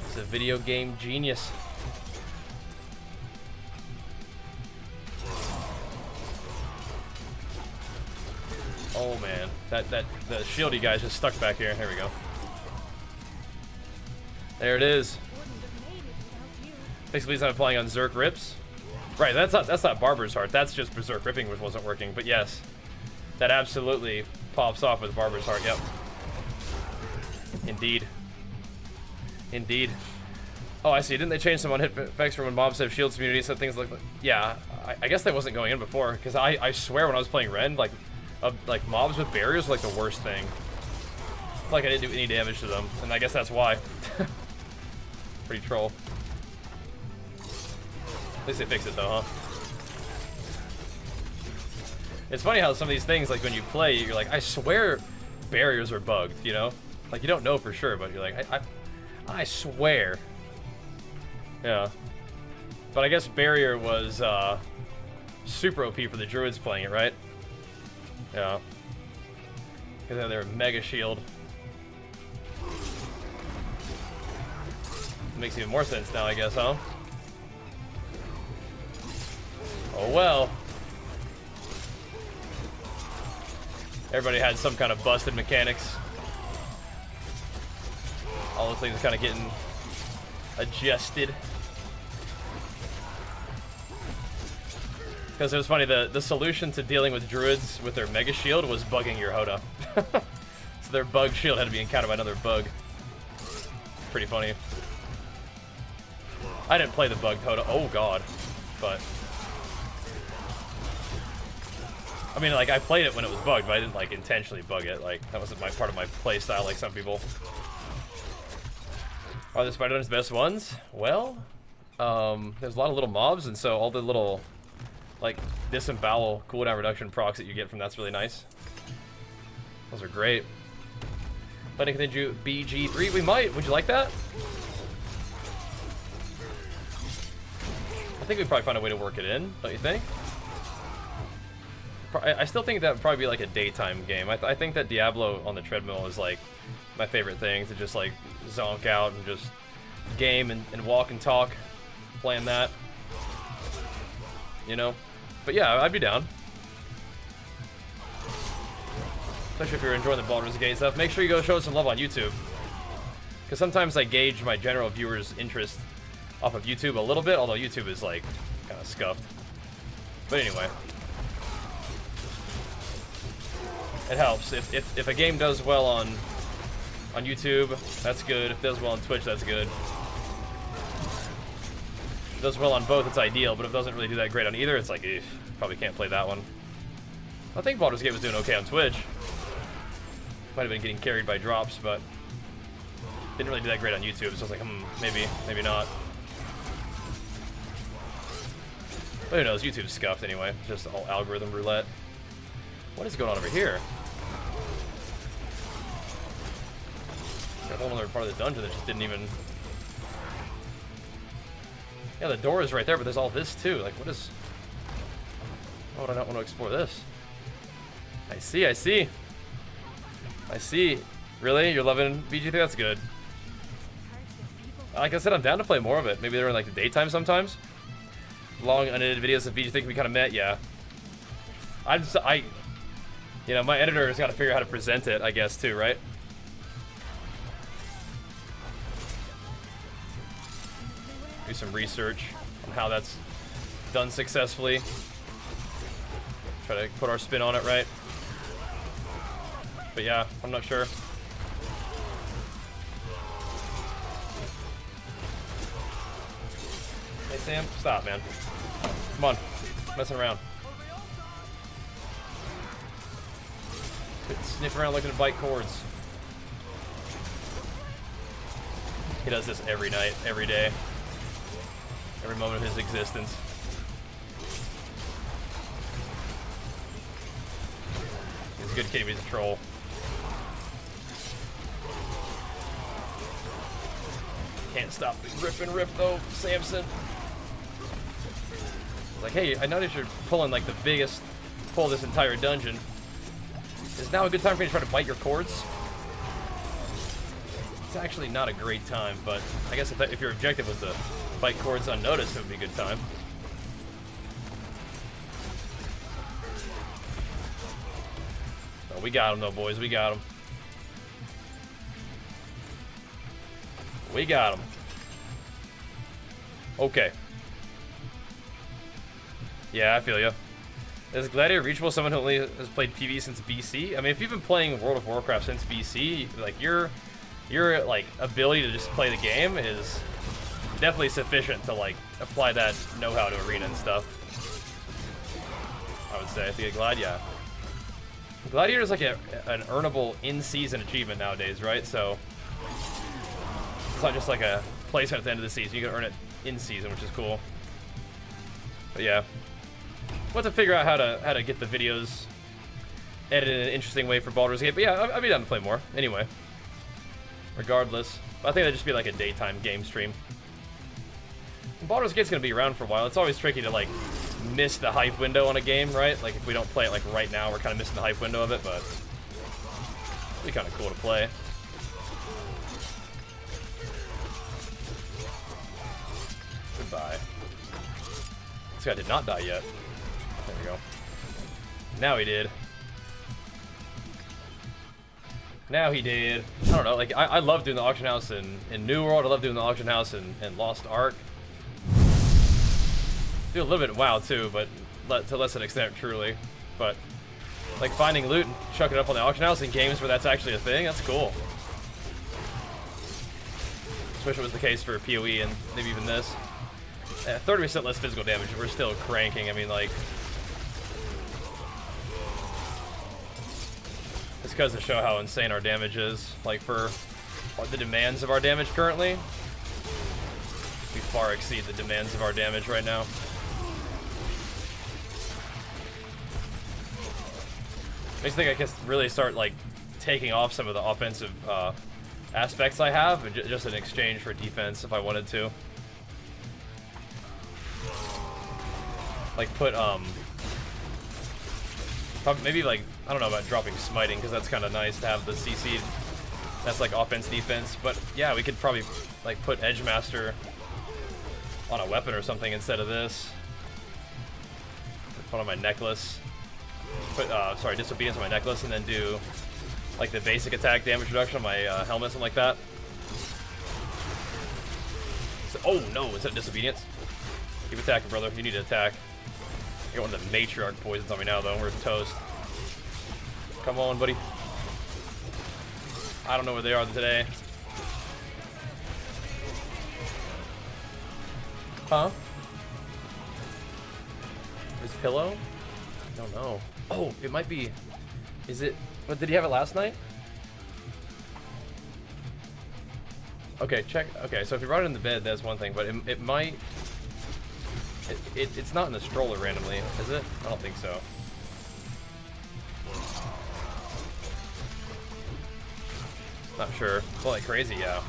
It's a video game genius. Oh man, the shieldy guy's just stuck back here. Here we go. There it is. Basically, he's not applying on Zerk rips. Right, that's not Barber's Heart. That's just Berserk Ripping, which wasn't working. But yes, that absolutely pops off with Barber's Heart. Yep. Indeed. Indeed. Oh, I see. Didn't they change some on hit effects for when mobs have shields immunity, so things like... Yeah, I guess that wasn't going in before, because I swear when I was playing Ren, like mobs with barriers were like the worst thing. Like I didn't do any damage to them, and I guess that's why. Pretty troll. At least they fixed it though, huh? It's funny how some of these things, like when you play, you're like, I swear barriers are bugged, you know? Like you don't know for sure, but you're like, I swear. Yeah. But I guess barrier was super OP for the druids playing it, right? Yeah. Because they're mega shield. Makes even more sense now, I guess, huh? Oh well. Everybody had some kind of busted mechanics. All those things kind of getting adjusted. Because it was funny, the solution to dealing with druids with their mega shield was bugging your Hoda. So their bug shield had to be encountered by another bug. Pretty funny. I didn't play the bugged Hoda. Oh god. But I mean, like, I played it when it was bugged, but I didn't like intentionally bug it. Like, that wasn't my part of my play style like some people. Are the spider dungeons the best ones? Well, there's a lot of little mobs, and so all the little like disembowel cooldown reduction procs that you get from that's really nice. Those are great. Letting continue BG3, we might. Would you like that? I think we'd probably find a way to work it in, don't you think? I still think that would probably be like a daytime game. I think that Diablo on the treadmill is like my favorite thing, to just like zonk out and just game and walk and talk, playing that, you know? But yeah, I'd be down. Especially if you're enjoying the Baldur's Gate stuff. Make sure you go show us some love on YouTube. Because sometimes I gauge my general viewers' interest off of YouTube a little bit, although YouTube is like kind of scuffed. But anyway. It helps. If a game does well on YouTube, that's good. If it does well on Twitch, that's good. If it does well on both, it's ideal, but if it doesn't really do that great on either, it's like, probably can't play that one. I think Baldur's Gate was doing okay on Twitch. Might have been getting carried by drops, but didn't really do that great on YouTube, so I was like, maybe not. But who knows, YouTube's scuffed anyway. It's just all algorithm roulette. What is going on over here? Got a whole other part of the dungeon that just didn't even... Yeah, the door is right there, but there's all this too. Like, what is... Why would I not want to explore this? I see. Really? You're loving BG3? That's good. Like I said, I'm down to play more of it. Maybe they're in like the daytime sometimes. Long, unedited videos of BG3 can be kind of met, yeah. You know, my editor has got to figure out how to present it, I guess, too, right? Do some research on how that's done successfully. Try to put our spin on it, right? But yeah, I'm not sure. Hey, Sam, stop, man. Come on, messing around. Quit sniffing around looking to bite cords. He does this every night, every day, every moment of his existence. He's a good kid, but he's a troll. Can't stop rip and rip though, Samson. It's like, hey, I noticed you're pulling like the biggest pull of this entire dungeon. Is now a good time for you to try to bite your cords? It's actually not a great time, but I guess if your objective was to bite cords unnoticed, it would be a good time. Oh, we got him though, boys. We got him. We got him. Okay. Yeah, I feel you. Is Gladiator reachable someone who only has played PvE since BC? I mean, if you've been playing World of Warcraft since BC, like your like ability to just play the game is definitely sufficient to like apply that know-how to arena and stuff. I would say. I think yeah. Gladiator is like an earnable in-season achievement nowadays, right? So it's not just like a placement at the end of the season. You can earn it in season, which is cool. But yeah, we'll have to figure out how to get the videos edited in an interesting way for Baldur's Gate. But yeah, I'd be down to play more anyway. Regardless, but I think that'd just be like a daytime game stream. Baldur's Gate's gonna be around for a while. It's always tricky to like miss the hype window on a game, right? Like if we don't play it like right now, we're kind of missing the hype window of it, but it'd be kind of cool to play. Goodbye. This guy did not die yet. There we go. Now he did. Now he did. I don't know, like, I love doing the auction house in New World. I love doing the auction house in Lost Ark. Do a little bit in WoW too, but to less an extent, truly. But, like, finding loot and chucking it up on the auction house in games where that's actually a thing, that's cool. I wish it was the case for PoE and maybe even this. 30% less physical damage, we're still cranking. I mean, like, it's because to show how insane our damage is. Like, for the demands of our damage currently, we far exceed the demands of our damage right now. Makes me think I can really start, like, taking off some of the offensive aspects I have, just in exchange for defense if I wanted to. Like, put, maybe, like, I don't know about dropping smiting, because that's kind of nice to have the CC. That's, like, offense, defense. But, yeah, we could probably, like, put Edge Master on a weapon or something instead of this. Put on my necklace. Put, sorry, Disobedience on my necklace, and then do, like, the basic attack damage reduction on my helmet, something like that. So, oh, no, instead of Disobedience. Keep attacking, brother. You need to attack. I got one of the Matriarch poisons on me now, though. We're toast. Come on, buddy. I don't know where they are today. Huh? His pillow? I don't know. Oh, it might be. Is it? What, did he have it last night? Okay, check. Okay, so if you brought it in the bed, that's one thing, but it might. It's not in the stroller randomly, is it? I don't think so. Not sure. Well, like crazy, yeah.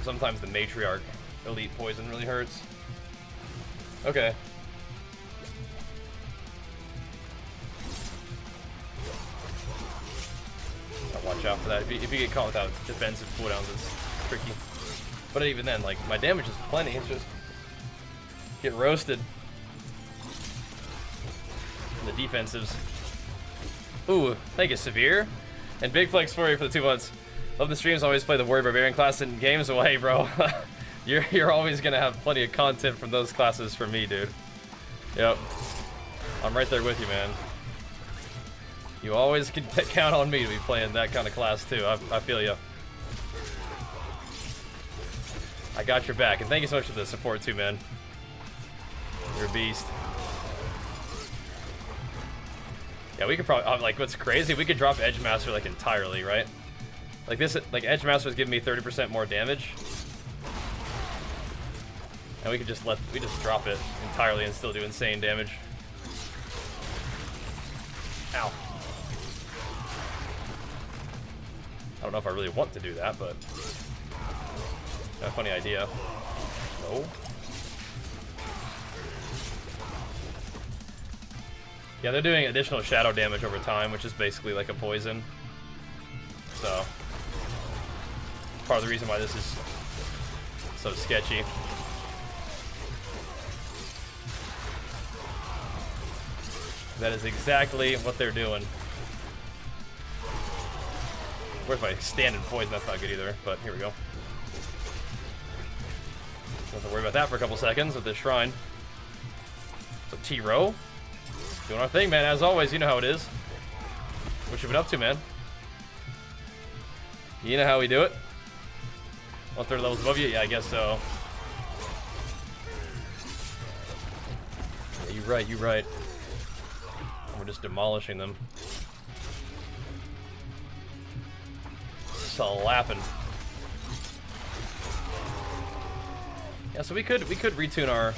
Sometimes the Matriarch elite poison really hurts. Okay. I'll watch out for that. If you get caught without defensive cooldowns, it's tricky. But even then, like, my damage is plenty. It's just get roasted. And the defensives. Ooh, thank you, Severe. And Big Flex for you for the 2 months. Love the streams, always play the Warrior Barbarian class in games. Well, hey, bro. you're always gonna have plenty of content from those classes for me, dude. Yep. I'm right there with you, man. You always can count on me to be playing that kind of class, too. I feel you. I got your back. And thank you so much for the support, too, man. You're a beast. Yeah, we could probably, like, what's crazy, we could drop Edge Master, like, entirely, right? Like, this, like, Edge Master is giving me 30% more damage. And we could just drop it entirely and still do insane damage. Ow. I don't know if I really want to do that, but a funny idea. No. Yeah, they're doing additional shadow damage over time, which is basically like a poison. So, part of the reason why this is so sketchy. That is exactly what they're doing. Where's my standard poison? That's not good either, but here we go. Don't have to worry about that for a couple seconds with this shrine. So T-Row. Doing our thing, man. As always, you know how it is. What you been up to, man? You know how we do it. Oh, 30 levels above you? Yeah, I guess so. Yeah, you're right, you're right. We're just demolishing them. Slapping. Yeah, so we could retune our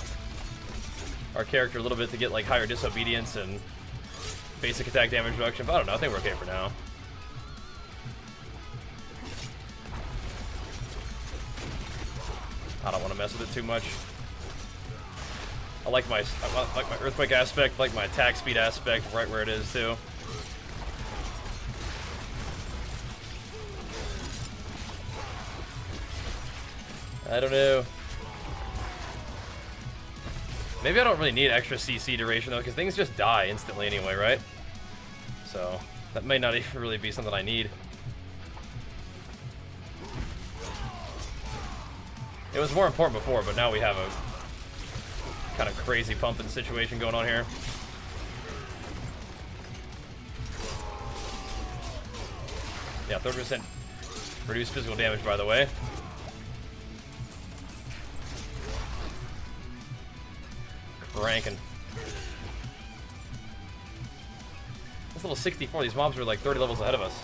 character a little bit to get like higher disobedience and basic attack damage reduction, but I don't know, I think we're okay for now. I don't want to mess with it too much. I like my earthquake aspect, I like my attack speed aspect right where it is too. I don't know. Maybe I don't really need extra CC duration though, because things just die instantly anyway, right? So that may not even really be something I need. It was more important before, but now we have a kind of crazy pumping situation going on here. Yeah, 30% reduced physical damage, by the way. Cranking. This level 64, these mobs are like 30 levels ahead of us.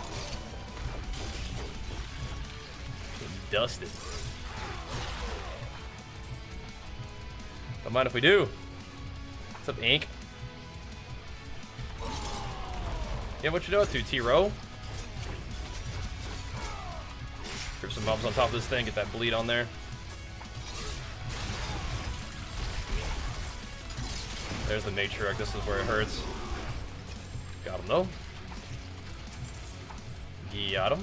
Getting dusted. Don't mind if we do. What's up, Ink? Yeah, what you know to, T-Row? Grip some mobs on top of this thing, get that bleed on there. There's the matriarch, this is where it hurts. Got him though. Got him.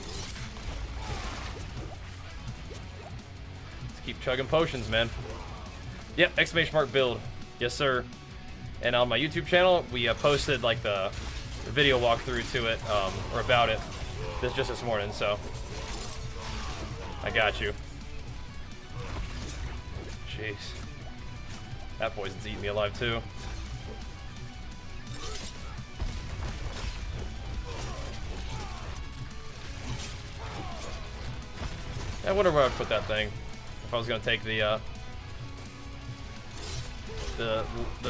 Let's keep chugging potions, man. Yep, exclamation mark build. Yes, sir. And on my YouTube channel, we posted like the video walkthrough to it, or about it, just this morning, so. I got you. Jeez. That poison's eating me alive too. I wonder where I'd put that thing. If I was gonna take the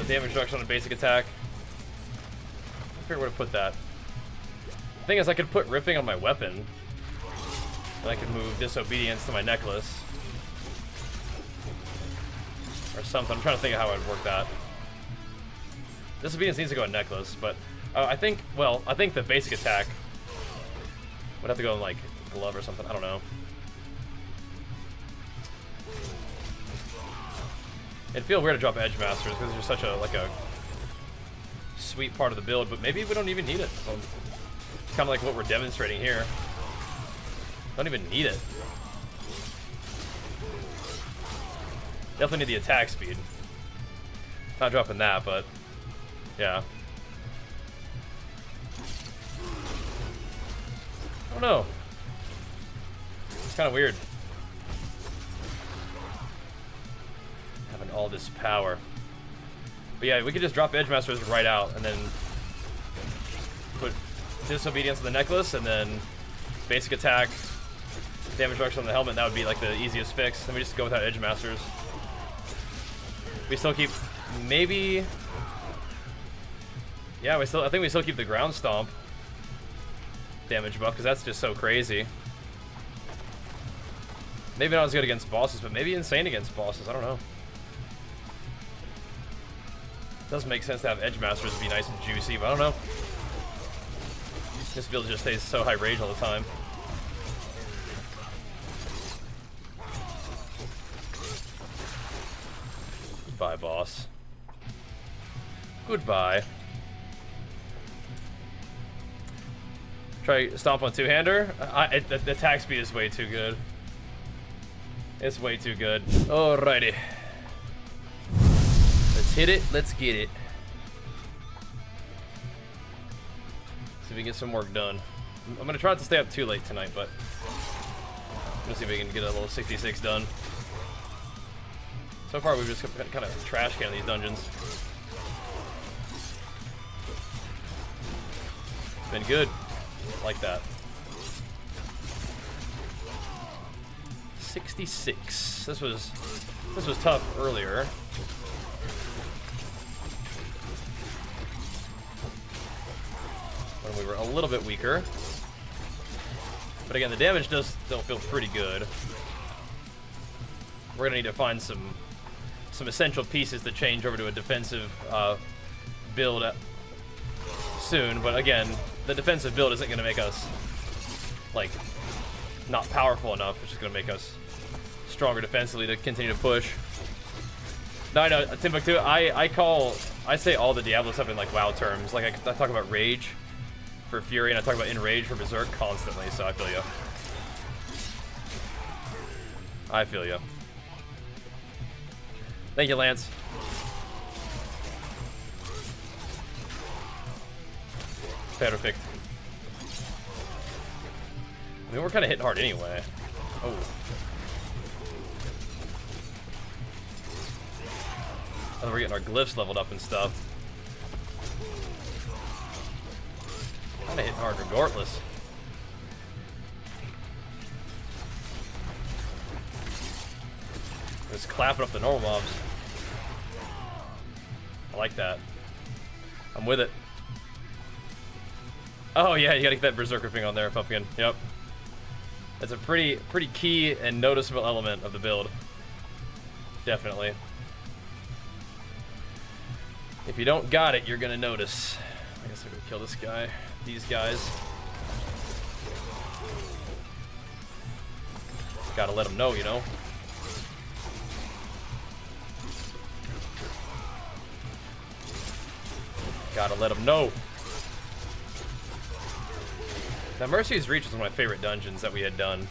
damage reduction on a basic attack. I figure where to put that. The thing is, I could put ripping on my weapon. And I could move disobedience to my necklace. Or something. I'm trying to think of how I'd work that. Disobedience needs to go on necklace, but I think the basic attack would have to go in like glove or something. I don't know. It'd feel weird to drop Edge Masters because they're such a sweet part of the build, but maybe we don't even need it. It's kind of like what we're demonstrating here. Don't even need it. Definitely need the attack speed. Not dropping that, but yeah. I don't know. It's kind of weird. Having all this power. But yeah, we could just drop Edge Masters right out and then put Disobedience on the necklace and then basic attack, damage reduction on the helmet. That would be like the easiest fix. Then we just go without Edge Masters. We still keep maybe. Yeah, I think we still keep the ground stomp damage buff because that's just so crazy. Maybe not as good against bosses, but maybe insane against bosses. I don't know. It does make sense to have Edge Masters be nice and juicy, but I don't know. This build just stays so high rage all the time. Goodbye, boss. Goodbye. Try stomp on two-hander. The attack speed is way too good. It's way too good. Alrighty. Let's hit it. Let's get it. See if we can get some work done. I'm gonna try not to stay up too late tonight, but I'm gonna see if we can get a little 66 done. So far, we've just kind of trash can these dungeons. Been good. Like that. 66. This was tough earlier. When we were a little bit weaker. But again, the damage does still feel pretty good. We're gonna need to find some essential pieces to change over to a defensive build soon. But again, the defensive build isn't gonna make us like not powerful enough. It's just gonna make us stronger defensively to continue to push. No, I know, Timbuktu. I say all the Diablo stuff in like WoW terms. Like I talk about rage for Fury, and I talk about enrage for Berserk constantly. So I feel you. I feel you. Thank you, Lance. Perfect. I mean, we're kind of hitting hard anyway. Oh. And we're getting our glyphs leveled up and stuff. Kind of hitting hard regardless. Just clapping up the normal mobs. I like that. I'm with it. Oh yeah, you gotta get that berserker thing on there, Pumpkin. Yep. That's a pretty key and noticeable element of the build. Definitely. If you don't got it, you're gonna notice. I guess I'm gonna kill this guy. These guys. Gotta let them know, you know. Gotta let them know. Now, Mercy's Reach is one of my favorite dungeons that we had done.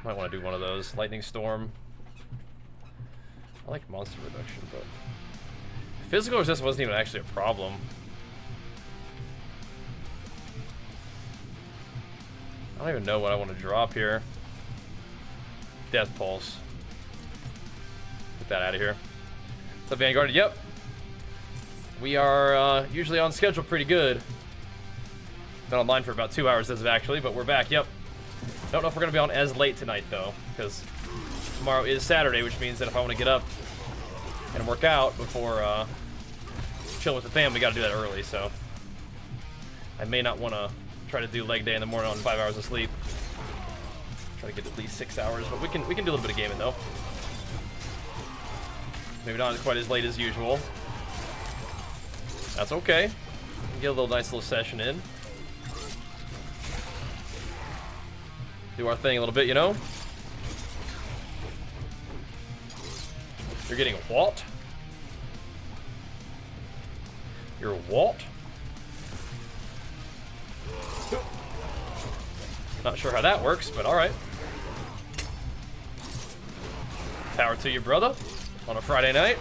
Might want to do one of those. Lightning Storm. I like monster reduction, but physical resist wasn't even actually a problem. I don't even know what I want to drop here. Death Pulse. Get that out of here. What's up, Vanguard? Yep. We are usually on schedule pretty good. Been online for about 2 hours as of actually, but we're back. Yep. Don't know if we're going to be on as late tonight, though, because tomorrow is Saturday, which means that if I want to get up and work out before chill with the fam, we got to do that early, so I may not want to try to do leg day in the morning on 5 hours of sleep. Try to get at least 6 hours, but we can do a little bit of gaming, though. Maybe not quite as late as usual. That's okay. Get a nice little session in. Do our thing a little bit, you know? You're getting what? You're what? Not sure how that works, but alright. Power to you, brother. On a Friday night.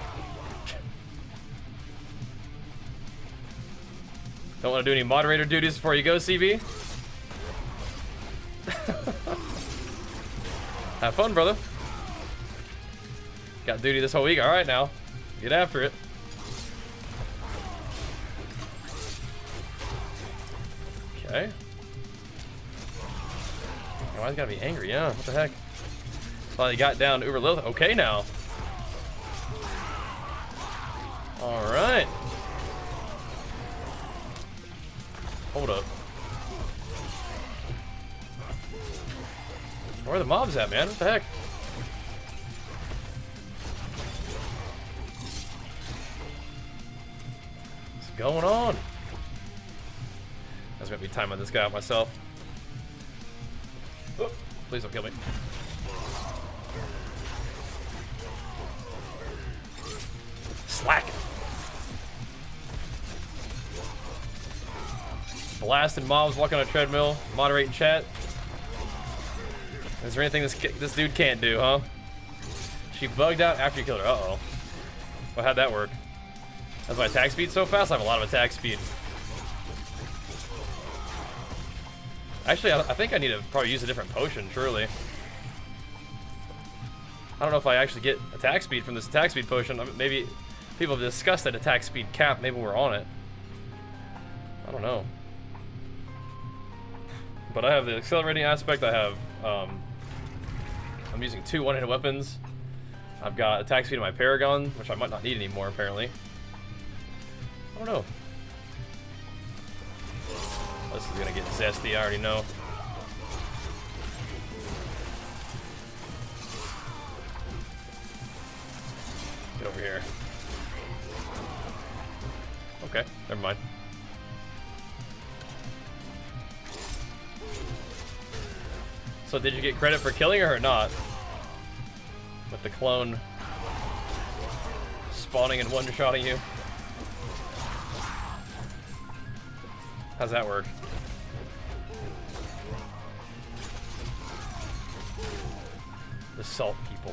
Don't want to do any moderator duties before you go, CB? Have fun, brother. Got duty this whole week. All right, now. Get after it. Okay. Why he's gotta be angry? Yeah, what the heck? Finally got down to Uber Lilith. Okay, now. All right. Hold up. Where are the mobs at, man? What the heck? What's going on? I was gonna be timing this guy out myself. Oh, please don't kill me. Slack. Blasting mobs, walking on a treadmill, moderating chat. Is there anything this dude can't do, huh? She bugged out after you killed her. Uh-oh. Well, how'd that work? That's my attack speed so fast? I have a lot of attack speed. Actually, I think I need to probably use a different potion, truly. I don't know if I actually get attack speed from this attack speed potion. Maybe people have discussed that attack speed cap. Maybe we're on it. I don't know. But I have the accelerating aspect. I have I'm using 2 one-handed weapons. I've got attack speed of my Paragon, which I might not need anymore, apparently. I don't know. This is gonna get zesty, I already know. Get over here. Okay, never mind. So did you get credit for killing her or not? With the clone spawning and one-shotting you? How's that work? The salt people.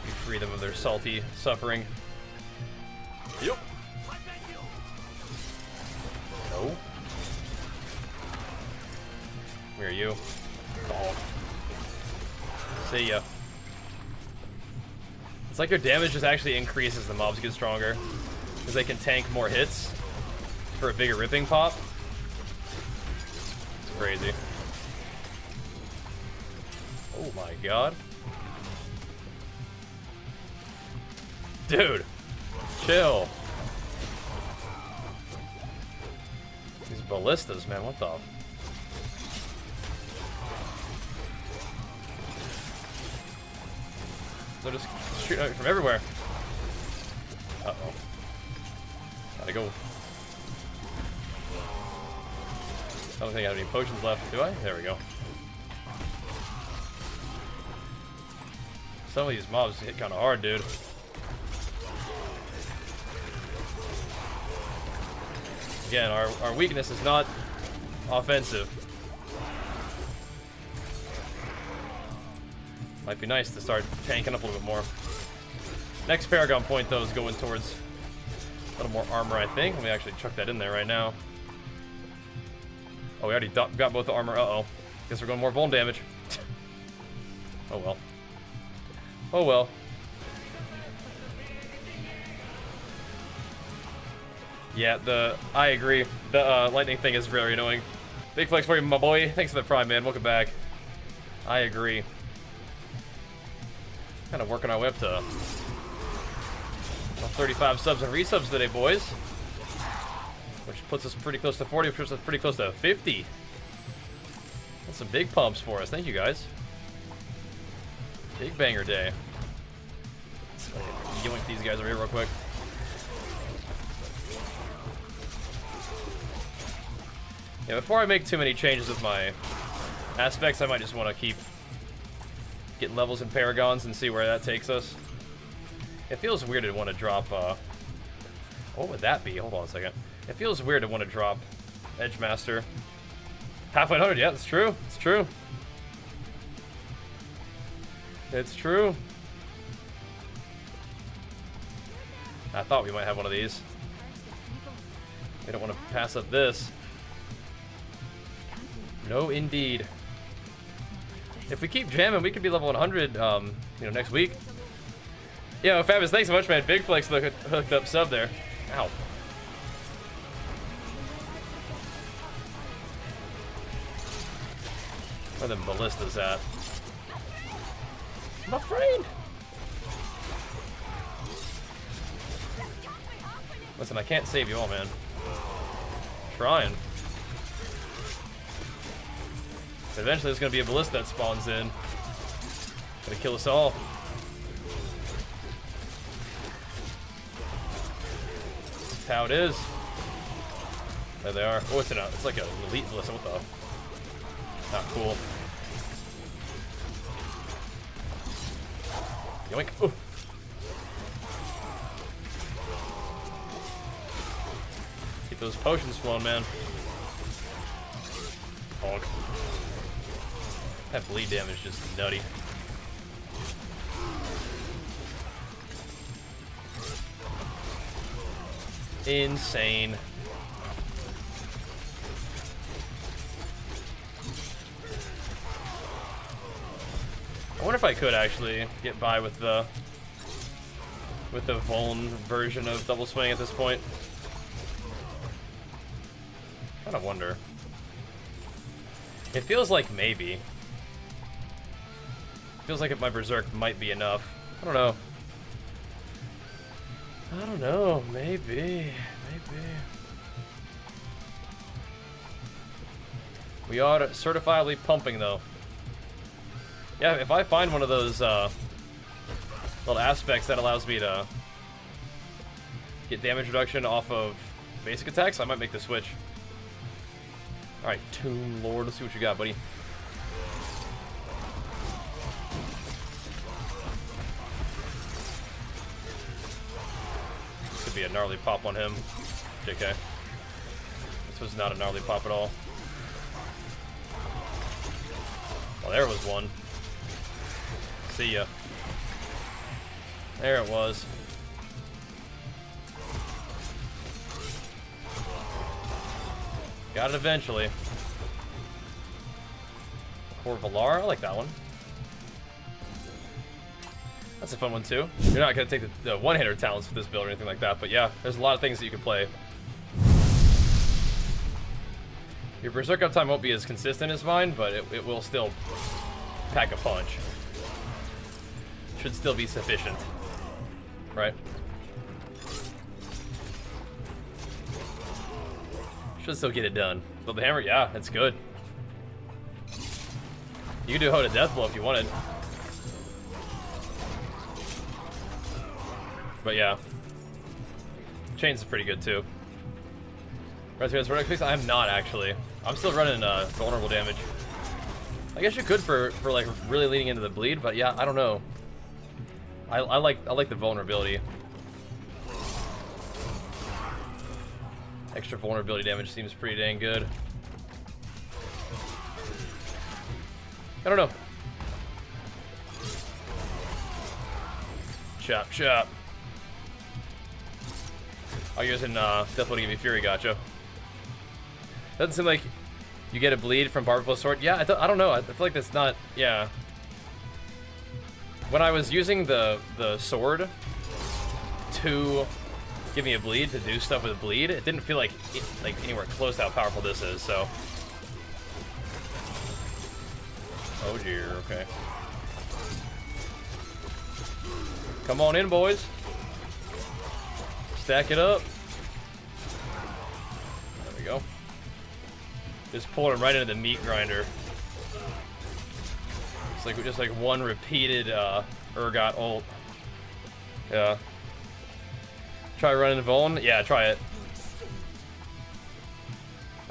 You free them of their salty suffering. Yep. No. Where are you? Oh. See ya. It's like your damage just actually increases as the mobs get stronger. Because they can tank more hits for a bigger ripping pop. It's crazy. Oh my god. Dude. Chill. These ballistas, man, what the? They're just shooting at me from everywhere. Uh-oh. Gotta go. I don't think I have any potions left, do I? There we go. Some of these mobs hit kind of hard, dude. Again, our weakness is not offensive. Might be nice to start tanking up a little bit more. Next Paragon point, though, is going towards a little more armor, I think. Let me actually chuck that in there right now. Oh, we already got both the armor. Uh-oh. Guess we're going more vuln damage. Oh, well. Oh, well. Yeah, I agree. The lightning thing is very annoying. Big flex for you, my boy. Thanks for the prime, man. Welcome back. I agree. Kind of working our way up to 35 subs and resubs today, boys. Which puts us pretty close to 40, which puts us pretty close to 50. That's some big pumps for us. Thank you, guys. Big banger day. Let's yoink these guys over here real quick. Yeah, before I make too many changes with my aspects, I might just want to keep getting levels in Paragons and see where that takes us. It feels weird to want to drop, what would that be? Hold on a second. It feels weird to want to drop Edgemaster. Half 100, yeah, it's true. It's true. It's true. I thought we might have one of these. We don't want to pass up this. No, indeed. If we keep jamming, we could be level 100, you know, next week. Yo, Fabulous, thanks so much, man. Big Flex hooked up sub there. Ow. Where the ballistas at? I'm afraid. Listen, I can't save you all, man. I'm trying. But eventually there's gonna be a ballista that spawns in. Gonna kill us all. That's how it is. There they are. Oh, it's like an elite ballista. What the? Not cool. Yoink. Ooh. Keep those potions flowing, man. Honk. That bleed damage is just nutty. Insane. I wonder if I could actually get by with the Vuln version of double swing at this point. Kind of wonder. It feels like maybe. Feels like if my Berserk might be enough. I don't know. I don't know. Maybe. Maybe. We are certifiably pumping, though. Yeah, if I find one of those little aspects that allows me to get damage reduction off of basic attacks, I might make the switch. Alright, Tomb Lord, let's see what you got, buddy. Could be a gnarly pop on him. JK. This was not a gnarly pop at all. Well, there was one. See ya. There it was. Got it eventually. Core Valar, I like that one. That's a fun one too. You're not gonna take the one-hitter talents with this build or anything like that, but yeah, there's a lot of things that you can play. Your Berserk uptime won't be as consistent as mine, but it will still pack a punch. Should still be sufficient, right? Should still get it done. But the hammer, yeah, it's good. You can do Hoda Deathblow if you wanted. But yeah. Chains is pretty good too. I'm not actually. I'm still running vulnerable damage. I guess you could for like really leaning into the bleed, but yeah, I don't know. I like the vulnerability. Extra vulnerability damage seems pretty dang good. I don't know. Chop, chop. Oh, you're using Deathblow to give you Fury, gotcha. Doesn't seem like you get a bleed from Barber Plus Sword. Yeah, I don't know. I feel like that's not. Yeah. When I was using the sword to give me a bleed to do stuff with a bleed, it didn't feel like anywhere close to how powerful this is. So. Oh dear. Okay. Come on in, boys. Stack it up. There we go. Just pulled him right into the meat grinder. It's like just like one repeated Urgot ult. Yeah. Try running Vuln? Yeah, try it.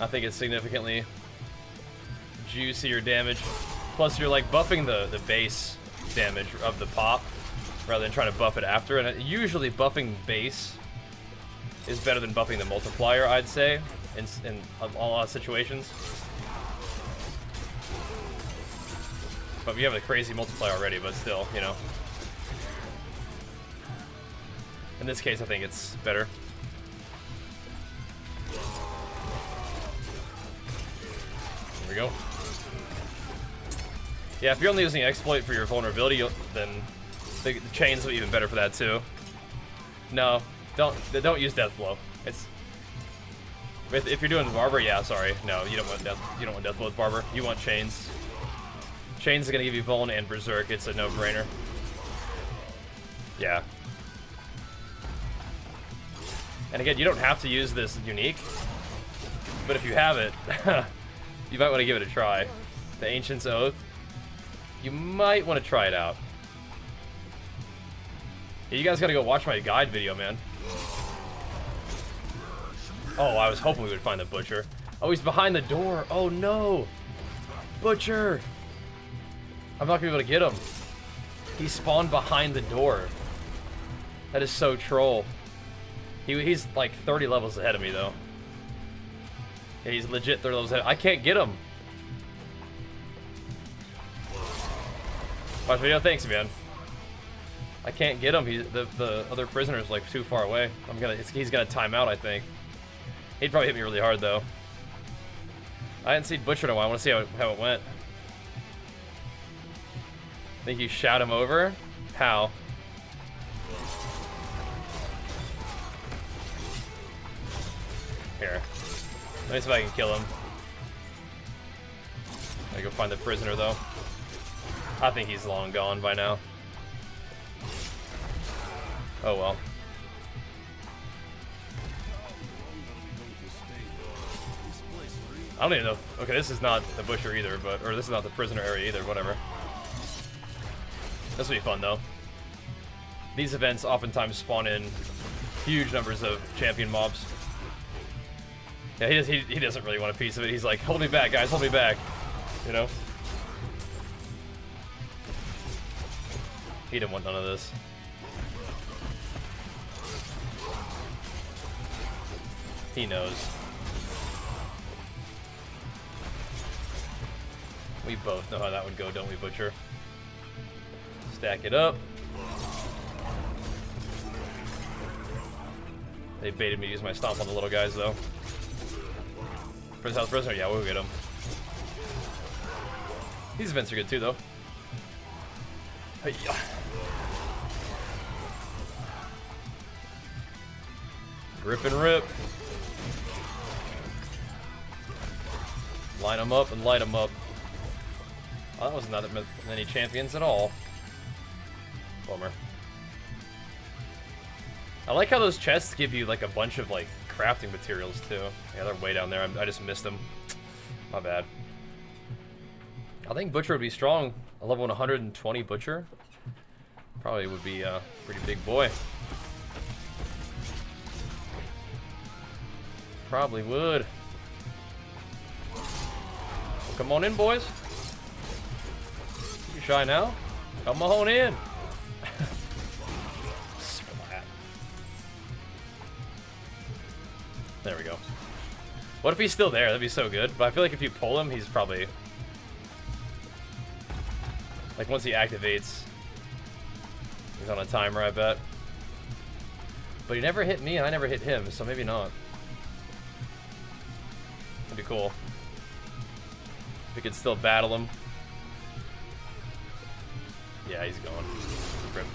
I think it's significantly juicier damage. Plus you're like buffing the base damage of the pop rather than trying to buff it after. And usually buffing base is better than buffing the multiplier, I'd say, in a lot of situations. But we have a crazy multiplier already, but still, you know. In this case, I think it's better. There we go. Yeah, if you're only using exploit for your vulnerability, then the chains will be even better for that too. No. Don't use Deathblow. It's if you're doing Barber, yeah, sorry. No, you don't want Deathblow with Barber. You want Chains. Chains is gonna give you Vuln and Berserk. It's a no-brainer. Yeah. And again, you don't have to use this unique, but if you have it, you might want to give it a try. The Ancient's Oath. You might want to try it out. Yeah, you guys gotta go watch my guide video, man. Oh, I was hoping we would find the Butcher. Oh, he's behind the door. Oh, no. Butcher. I'm not going to be able to get him. He spawned behind the door. That is so troll. He's like 30 levels ahead of me, though. Yeah, he's legit 30 levels ahead. I can't get him. Watch video. Thanks, man. I can't get him. The other prisoner's like too far away. He's gonna time out, I think. He'd probably hit me really hard though. I hadn't seen Butcher in a while. I want to see how it went. Think you shout him over? How? Here. Let me see if I can kill him. Gotta go find the prisoner, though. I think he's long gone by now. Oh, well. I don't even know. Okay, this is not the butcher either, but... Or this is not the prisoner area either, whatever. This will be fun, though. These events oftentimes spawn in huge numbers of champion mobs. Yeah, he doesn't really want a piece of it. He's like, hold me back, guys, hold me back. You know? He didn't want none of this. He knows. We both know how that would go, don't we, Butcher? Stack it up. They baited me to use my stomp on the little guys, though. Prince House Prisoner? Yeah, we'll get him. These events are good, too, though. Hey-ya. Grip and rip. Line them up and light them up. Oh, that was not that many champions at all. Bummer. I like how those chests give you like a bunch of like crafting materials too. Yeah, they're way down there. I just missed them. My bad. I think Butcher would be strong. A level 120 Butcher probably would be a pretty big boy. Probably would. Well, come on in, boys. You shy now? Come on in. Splat. There we go. What if he's still there? That'd be so good. But I feel like if you pull him, he's probably... Like, once he activates, he's on a timer, I bet. But he never hit me, and I never hit him, so maybe not. That'd be cool. We could still battle him. Yeah, he's gone. Rip.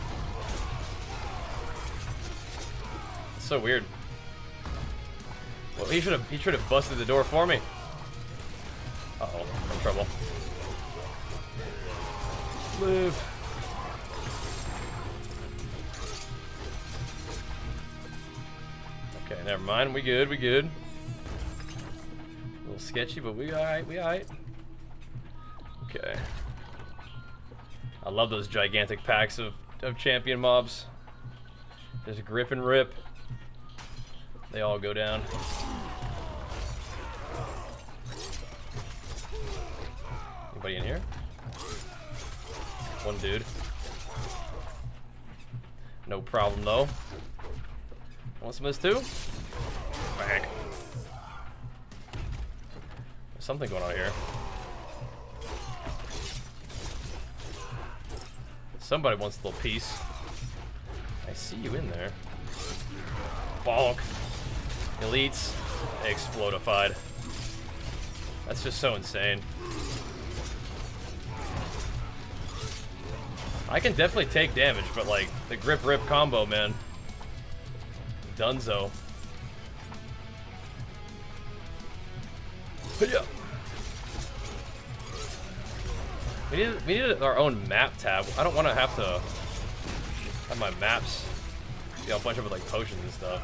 It's so weird. Well, he should have busted the door for me. Uh-oh, I'm in trouble. Live. Okay, never mind. We good. We good. A little sketchy, but we alright. We alright. Okay. I love those gigantic packs of champion mobs. There's grip and rip. They all go down. Anybody in here? One dude. No problem though. Want some of this too? Bang. There's something going on here. Somebody wants a little piece. I see you in there. Bonk. Elites. Explodified. That's just so insane. I can definitely take damage, but like the grip rip combo, man. Dunzo. But yeah. We needed our own map tab. I don't want to have to have my maps, you know, a bunch of like potions and stuff.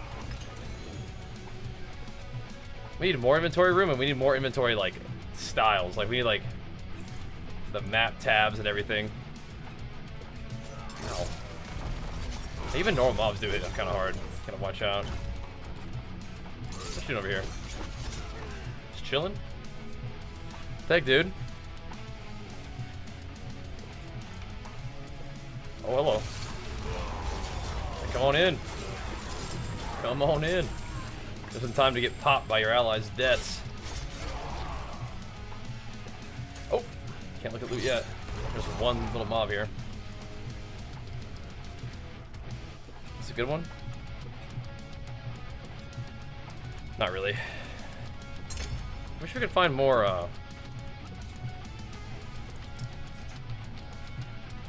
We need more inventory room, and we need more inventory like styles. Like we need like the map tabs and everything. Ow. Even normal mobs do it kind of hard. Gotta watch out. What's shooting over here? Just chilling. Thank, dude. Oh, hello. Hey, come on in. Come on in. Just in time to get popped by your allies' deaths. Oh, can't look at loot yet. There's one little mob here. It's a good one. Not really. Wish we could find more, I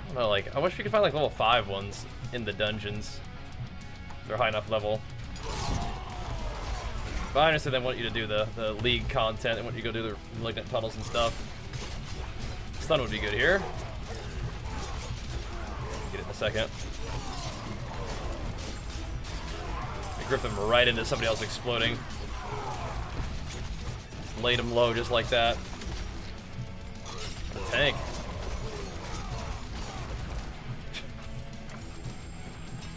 don't know, like, I wish we could find, like, level 5 ones in the dungeons. If they're high enough level. But I understand they want you to do the League content. They want you to go do the Malignant Tunnels and stuff. Stun would be good here. Get it in a second. I grip him right into somebody else exploding. Laid him low just like that. The tank.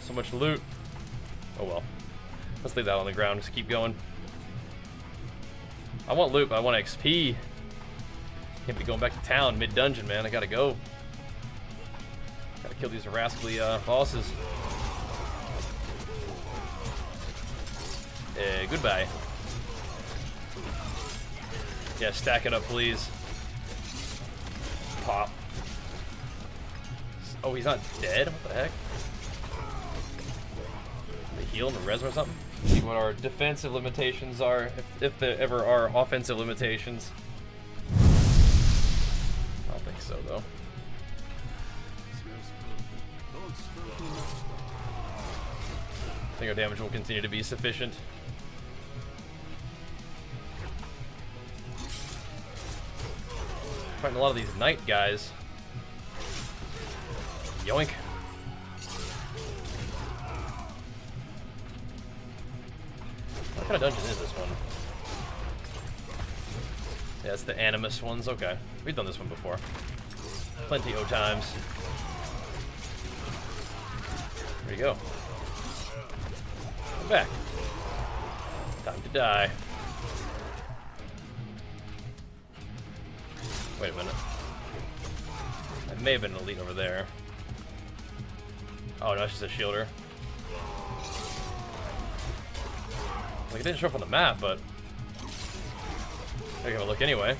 So much loot. Oh well. Let's leave that on the ground. Just keep going. I want loot, but I want XP. Can't be going back to town mid-dungeon, man. I gotta go. Gotta kill these rascally bosses. Goodbye. Yeah, stack it up, please. Pop. Oh, he's not dead? What the heck? They heal him or res or something? See what our defensive limitations are, if there ever are offensive limitations. I don't think so, though. I think our damage will continue to be sufficient. Fighting a lot of these knight guys. Yoink. What kind of dungeon is this one? Yeah, it's the Animus ones. Okay. We've done this one before. Plenty of times. There you go. Come back. Time to die. Wait a minute. That may have been an elite over there. Oh no, it's just a shielder. Like, it didn't show up on the map, but I gotta look anyway.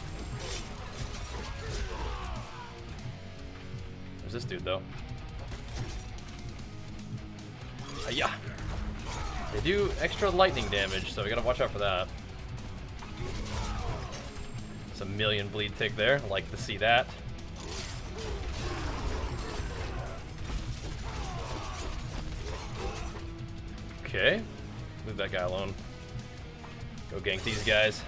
There's this dude though. Yeah. They do extra lightning damage, so we gotta watch out for that. It's a million bleed tick there. I like to see that. Okay. Leave that guy alone. Go gank these guys.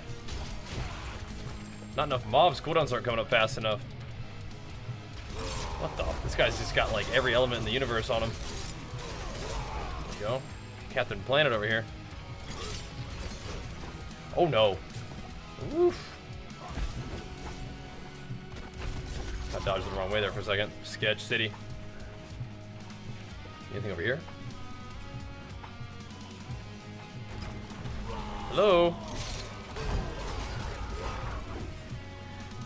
Not enough mobs. Cooldowns aren't coming up fast enough. What the? This guy's just got like every element in the universe on him. There you go. Captain Planet over here. Oh no. Oof. I dodged the wrong way there for a second. Sketch City. Anything over here? Hello?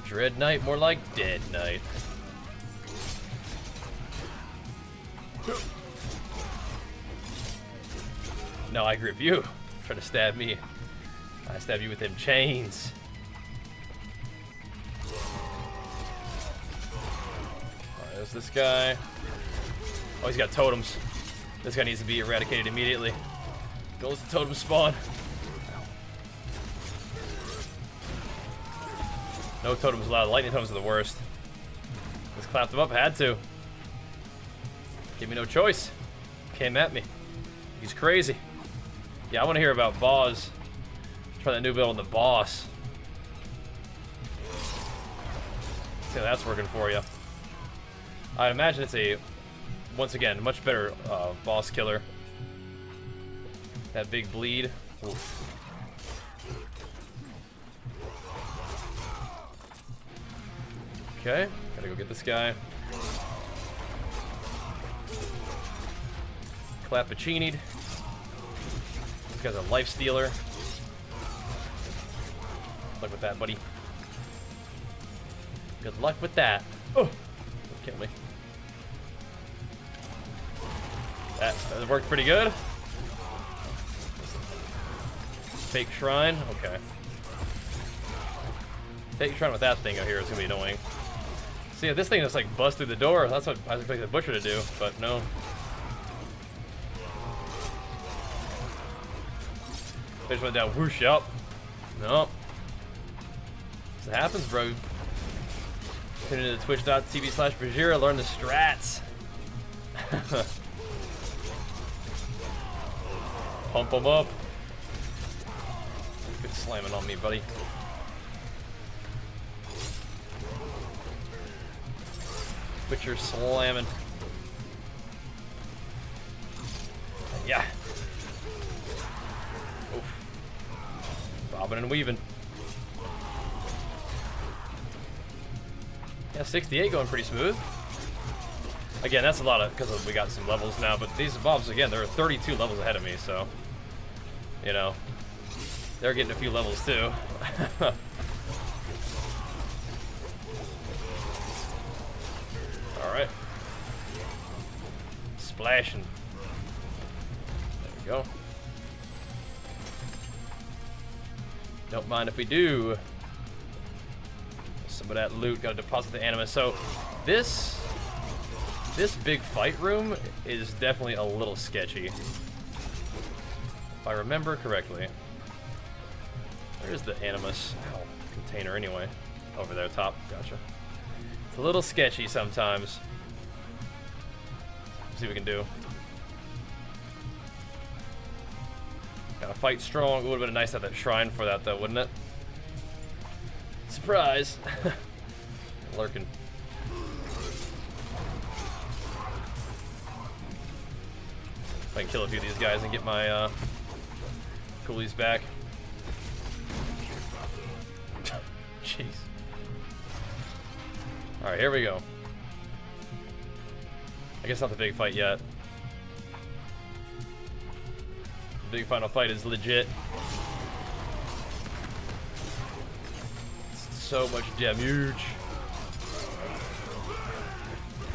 Dread Knight, more like Dead Knight. No, I grip you. Try to stab me. I stab you with them chains. Alright, there's this guy. Oh, he's got totems. This guy needs to be eradicated immediately. Go let the totem spawn. No totems allowed. Lightning totems are the worst. Just clapped him up. Had to. Give me no choice. Came at me. He's crazy. Yeah, I want to hear about Boss. Try that new build on the boss. See how that's working for you. I imagine it's a, once again, much better boss killer. That big bleed. Oof. Okay, gotta go get this guy. Clappuccini'd. This guy's a life stealer. Good luck with that, buddy. Good luck with that. Oh, don't kill me. That worked pretty good. Fake shrine, okay. Fake shrine with that thing out here is gonna be annoying. See, if this thing just like busts through the door, that's what I expect the butcher to do, but no. They just went down, whoosh up. No. This happens, bro. Tune into twitch.tv/Bajheera, learn the strats. Pump them up. Good slamming on me, buddy. But you're slamming. Yeah. Oof. Bobbing and weaving. Yeah, 68 going pretty smooth. Again, that's a lot of, because we got some levels now, but these mobs, again, they're 32 levels ahead of me, so, you know, they're getting a few levels too. Alright. Splashing. There we go. Don't mind if we do. Some of that loot, gotta deposit the Animus. So, this big fight room is definitely a little sketchy. If I remember correctly. Where's the Animus container anyway? Over there, top. Gotcha. It's a little sketchy sometimes. Let's see what we can do. Gotta fight strong. It would have been nice to have that shrine for that, though, wouldn't it? Surprise! Lurking. If I can kill a few of these guys and get my coolies back. Jeez. Alright, here we go. I guess not the big fight yet. The big final fight is legit. It's so much damage.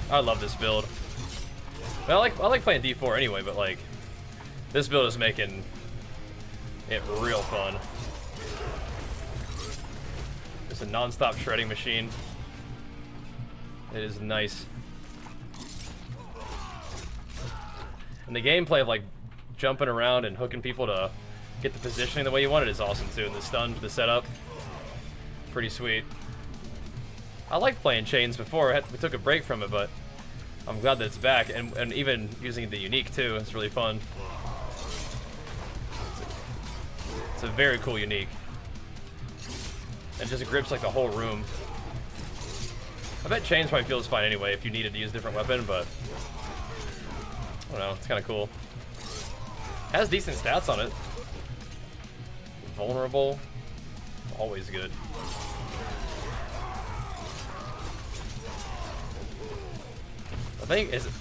I love this build. I like playing D4 anyway, but like this build is making it real fun. It's a non-stop shredding machine. It is nice. And the gameplay of like jumping around and hooking people to get the positioning the way you want it is awesome too. And the stun, the setup, pretty sweet. I liked playing chains before. We took a break from it, but I'm glad that it's back. And even using the unique too, it's really fun. It's a very cool unique. And just grips like the whole room. I bet chains probably feels fine anyway if you needed to use a different weapon, but I don't know, it's kind of cool. Has decent stats on it. Vulnerable, always good.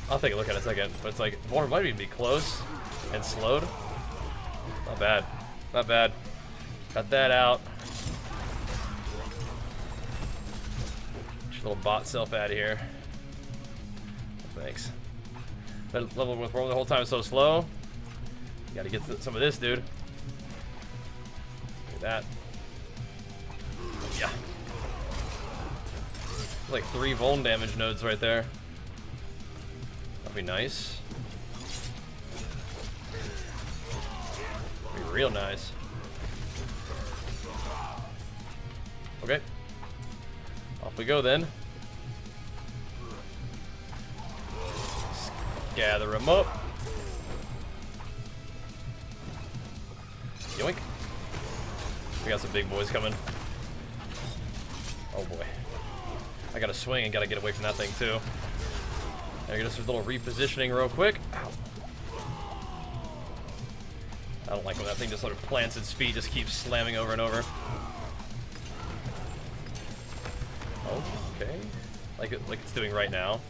I'll take a look at it in a second, but it's like vulnerable might even be close and slowed. Not bad, not bad. Got that out. Get your little bot self out of here. Thanks. That level with roll the whole time is so slow. You gotta get some of this, dude. Look at that. Yeah. Like 3 vuln damage nodes right there. That'd be nice. Be real nice. Okay. Off we go then. Let's gather them up. Yoink. We got some big boys coming. Oh boy. I gotta swing and gotta get away from that thing too. I get us a little repositioning real quick. Ow. I don't like when that thing just sort of plants its feet, just keeps slamming over and over. Oh, okay. Like it's doing right now.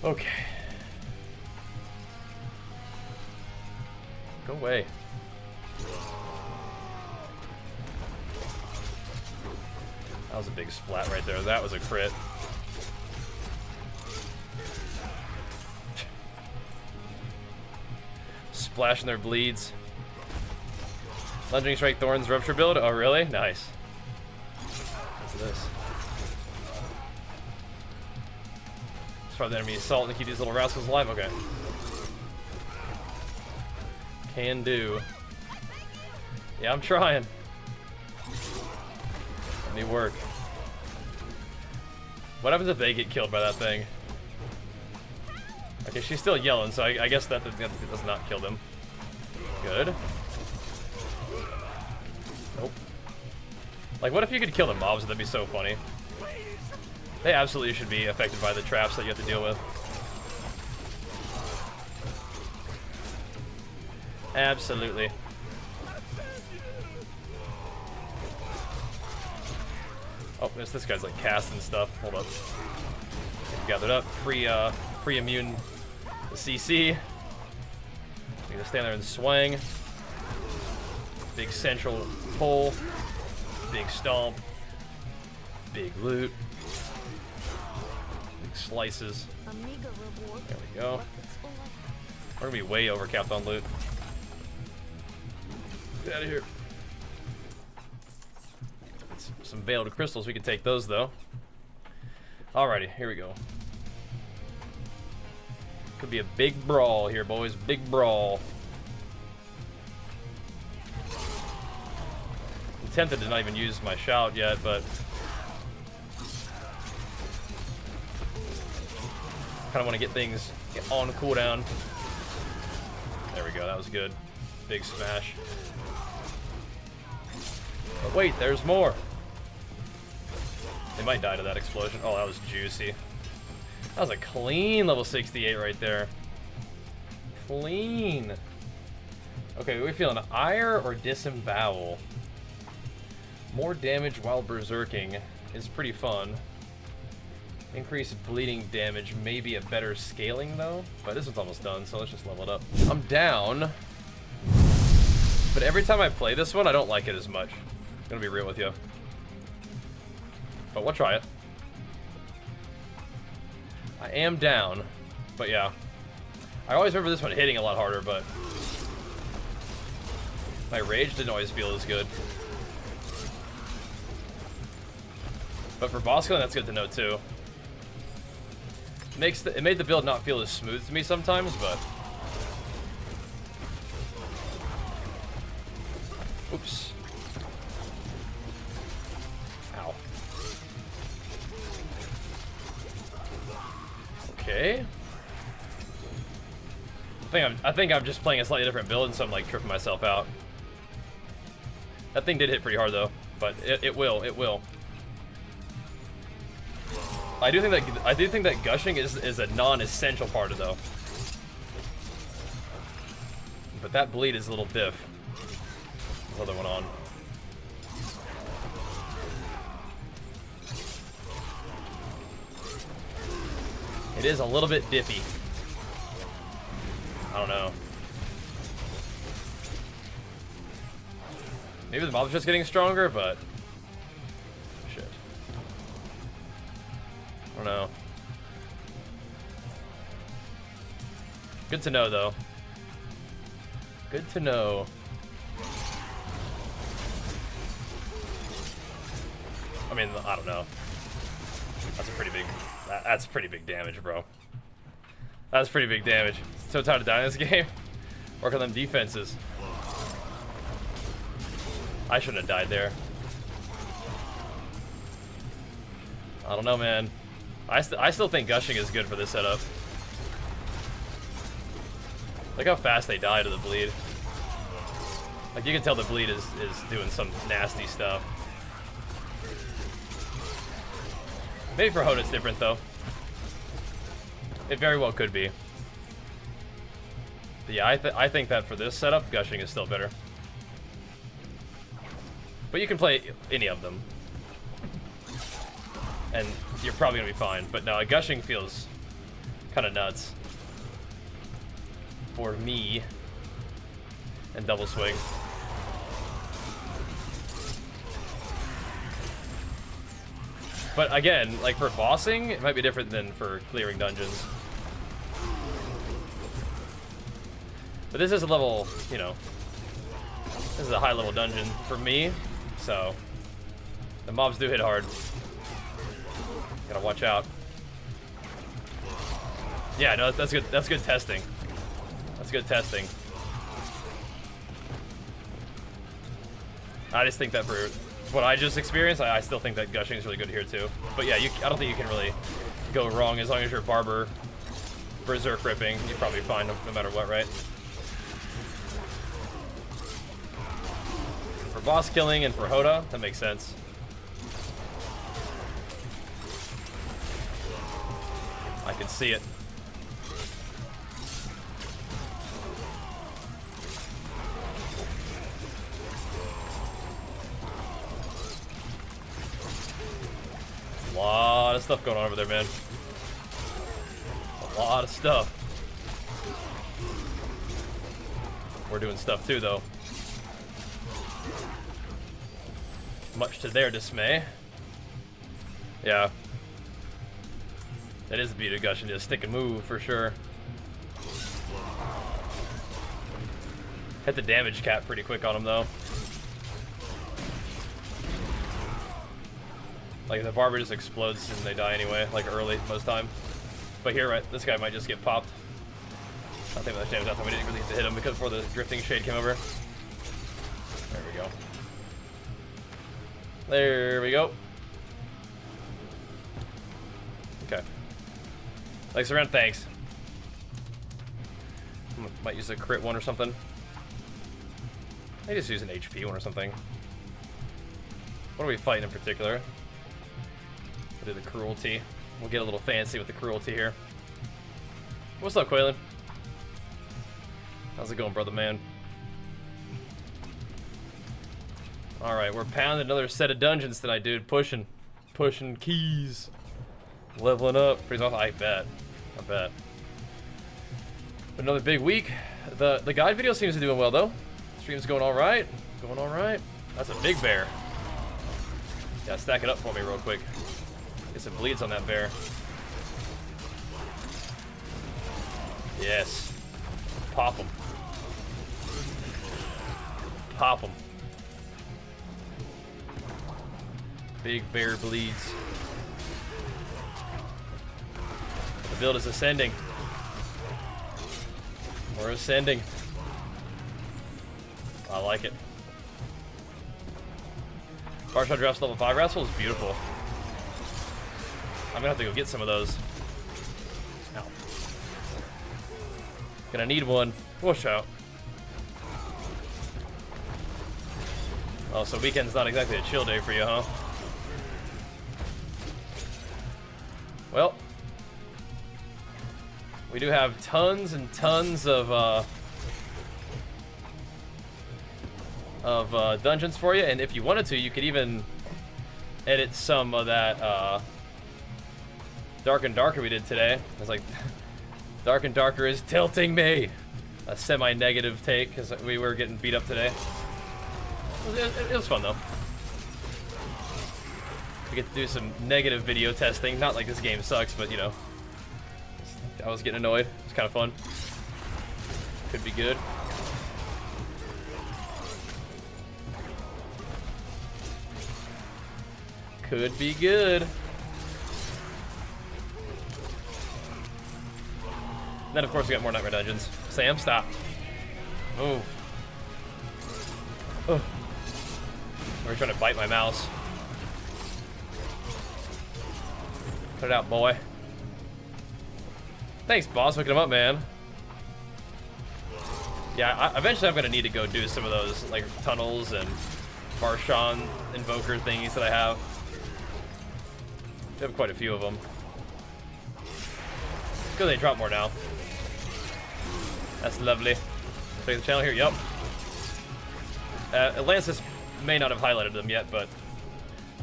Okay. Go away. That was a big splat right there. That was a crit. Splashing their bleeds. Lunging Strike Thorns Rupture build? Oh, really? Nice. What's this? It's probably the enemy assault to keep these little rascals alive. Okay. Can do. Yeah, I'm trying. Let me work. What happens if they get killed by that thing? Okay, she's still yelling, so I guess that does not kill them. Good. Nope. Like, what if you could kill the mobs? That'd be so funny. They absolutely should be affected by the traps that you have to deal with. Absolutely. Oh, this guy's like casting stuff. Hold up. Gathered up. Pre-immune the CC. You're gonna stand there and swing. Big central pull. Big stomp. Big loot. Big slices. There we go. We're gonna be way overcapped on loot. Get out of here. Some veiled crystals. We can take those though. Alrighty, here we go. Could be a big brawl here, boys. Big brawl. I'm tempted to not even use my shout yet, but kind of want to get things on cooldown. There we go. That was good. Big smash. But wait, there's more. They might die to that explosion. Oh, that was juicy. That was a clean level 68 right there. Clean. Okay, are we feeling ire or disembowel? More damage while berserking is pretty fun. Increased bleeding damage may be a better scaling though, but this one's almost done, so let's just level it up. I'm down, but every time I play this one, I don't like it as much. I'm gonna be real with you. But we'll try it. I am down, but yeah. I always remember this one hitting a lot harder, but my rage didn't always feel as good. But for boss killing, that's good to know too. It made the build not feel as smooth to me sometimes, but oops. Ow. Okay. I think I'm just playing a slightly different build, and so I'm like tripping myself out. That thing did hit pretty hard though, but it will. I do think that gushing is a non-essential part of though. But that bleed is a little diff. Another one on. It is a little bit dippy. I don't know. Maybe the mob's just getting stronger, but shit. I don't know. Good to know, though. Good to know. I mean, I don't know. That's a pretty big. That's pretty big damage, bro. That's pretty big damage. So tired of dying in this game. Work on them defenses. I shouldn't have died there. I don't know, man. I still think gushing is good for this setup. Look how fast they die to the bleed. Like, you can tell the bleed is doing some nasty stuff. Maybe for Hoda it's different, though. It very well could be. But yeah, I think that for this setup, gushing is still better. But you can play any of them. And you're probably going to be fine. But no, gushing feels kind of nuts. For me. And double swing. But again, like for bossing, it might be different than for clearing dungeons. But this is a level, you know, this is a high level dungeon for me, so the mobs do hit hard. Gotta watch out. Yeah, no, that's good. That's good testing. That's good testing. I just think that for what I just experienced, I still think that gushing is really good here too. But yeah, I don't think you can really go wrong as long as you're barber berserk ripping. You're probably fine no matter what, right? For boss killing and for Hoda, that makes sense. can see it. A lot of stuff going on over there, man. A lot of stuff. We're doing stuff too, though. Much to their dismay. Yeah. That is the beauty of Gushing, just stick and move for sure. Hit the damage cap pretty quick on him though. Like the barber just explodes and they die anyway, like early most time. But here, right, this guy might just get popped. I think much damage that time we didn't really get to hit him because before the drifting shade came over. There we go. There we go. Okay. Thanks around, thanks. Might use a crit one or something. I just use an HP one or something. What are we fighting in particular? We'll do the cruelty. We'll get a little fancy with the cruelty here. What's up, Quaylen? How's it going, brother man? Alright, we're pounding another set of dungeons tonight, dude. Pushing keys. Leveling up. Pretty awesome. I bet. But another big week. The guide video seems to be doing well, though. Stream's going alright. Going alright. That's a big bear. Yeah, stack it up for me real quick. Get some bleeds on that bear. Yes. Pop him. Pop him. Big bear bleeds. The build is ascending. We're ascending. I like it. Barshot drops level 5 wrestle is beautiful. I'm gonna have to go get some of those. Ow. Gonna need one. Watch out. Oh, so weekend's not exactly a chill day for you, huh? Well, we do have tons and tons of dungeons for you, and if you wanted to, you could even edit some of that Dark and Darker we did today. I was like, Dark and Darker is tilting me. A semi-negative take because we were getting beat up today. It was fun though. We get to do some negative video testing. Not like this game sucks, but you know, I was getting annoyed. It's kind of fun. Could be good. Could be good. Then of course we got more Nightmare Dungeons. Sam, stop. Move. Oh. We're trying to bite my mouse. Put it out, boy. Thanks, boss, hooking him up, man. Yeah, eventually I'm gonna need to go do some of those like tunnels and Barshan invoker thingies that I have. I have quite a few of them. Good, they drop more now. That's lovely. Check the channel here. Yup. Atlantis may not have highlighted them yet, but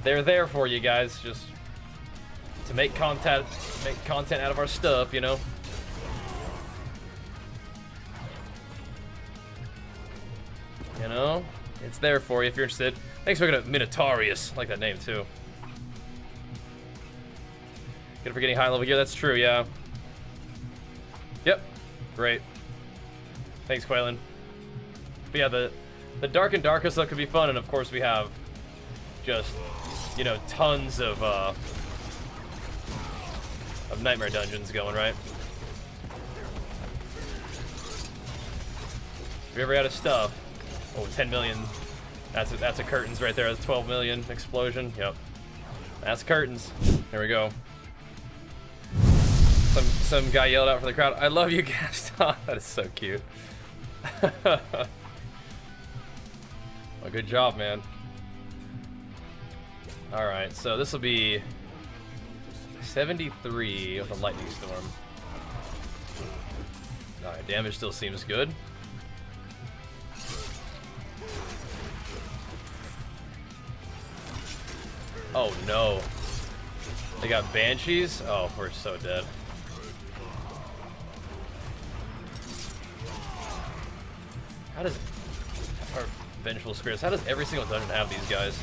they're there for you guys, just to make content out of our stuff, you know. You know, it's there for you if you're interested. Thanks for looking at Minotaurus. I like that name too. Good for getting high level gear. That's true. Yeah. Yep. Great. Thanks, Quaylen. But yeah, the Dark and Darker stuff could be fun, and of course we have just, you know, tons of Nightmare Dungeons going, right? If you're ever out of stuff, oh, 10 million. That's a curtains right there. That's 12 million explosion. Yep. That's curtains. There we go. Some guy yelled out for the crowd, "I love you, Gaston." That is so cute. Well, good job, man. Alright, so this will be 73 with a lightning storm. Alright, damage still seems good. Oh no. They got banshees? Oh, we're so dead. How does... Or vengeful spirits. How does every single dungeon have these guys?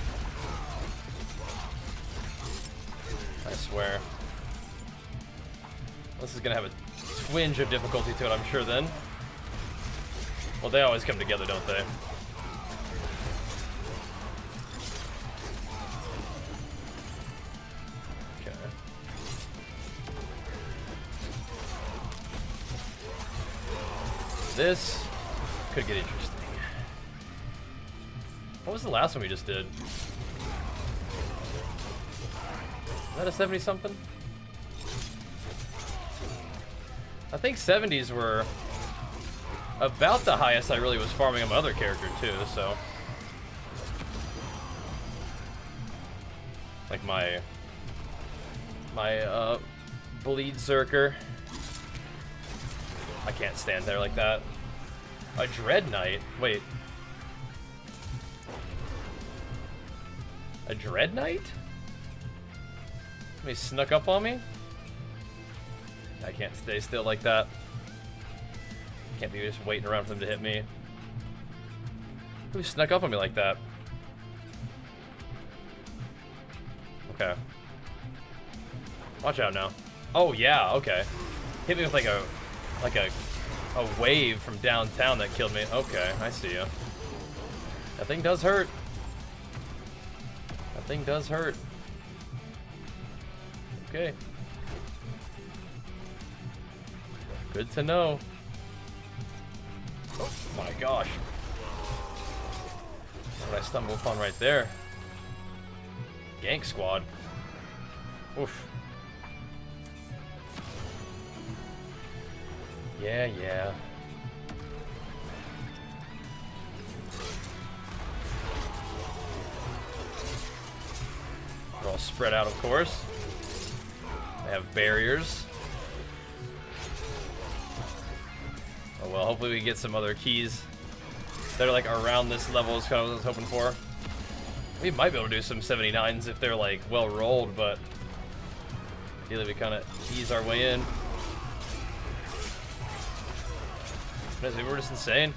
I swear. This is gonna have a twinge of difficulty to it, I'm sure then. Well, they always come together, don't they? Okay. This could get interesting. What was the last one we just did? Is that a 70-something? I think 70s were about the highest I really was farming on my other character too, so. Like my bleed Zerker. I can't stand there like that. A Dread Knight? Wait. A Dread Knight? He snuck up on me? I can't stay still like that. Can't be just waiting around for them to hit me. Who snuck up on me like that? Okay. Watch out now. Oh yeah, okay. Hit me with like a wave from downtown that killed me. Okay, I see you. That thing does hurt. That thing does hurt. Okay. Good to know. Oh my gosh. What did I stumble upon right there? Gank squad. Oof. Yeah, yeah. They're all spread out, of course. They have barriers. Oh well, hopefully we get some other keys that are like around this level is kind of what I was hoping for. We might be able to do some 79s if they're like well rolled, but ideally we kind of ease our way in. Maybe we're just insane.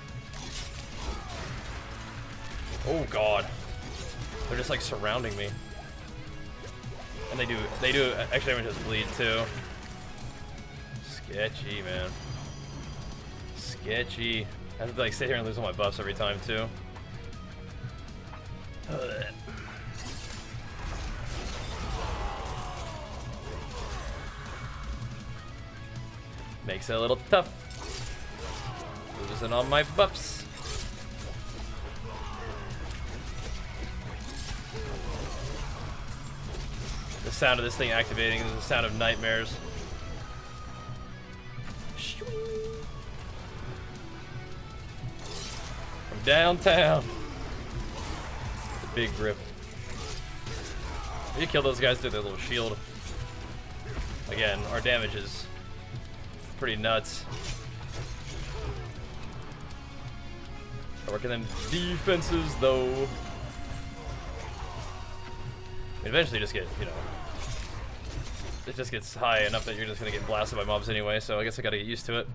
Oh god. They're just like surrounding me. And they do extra damage with bleed too. Sketchy, man. Sketchy. I have to like sit here and lose all my buffs every time too. Ugh. Makes it a little tough. Losing all my buffs. The sound of this thing activating is the sound of nightmares. From downtown. The big grip. You kill those guys through their little shield. Again, our damage is pretty nuts. Working them defenses though. Eventually just get, you know, it just gets high enough that you're just gonna get blasted by mobs anyway, so I guess I gotta get used to it.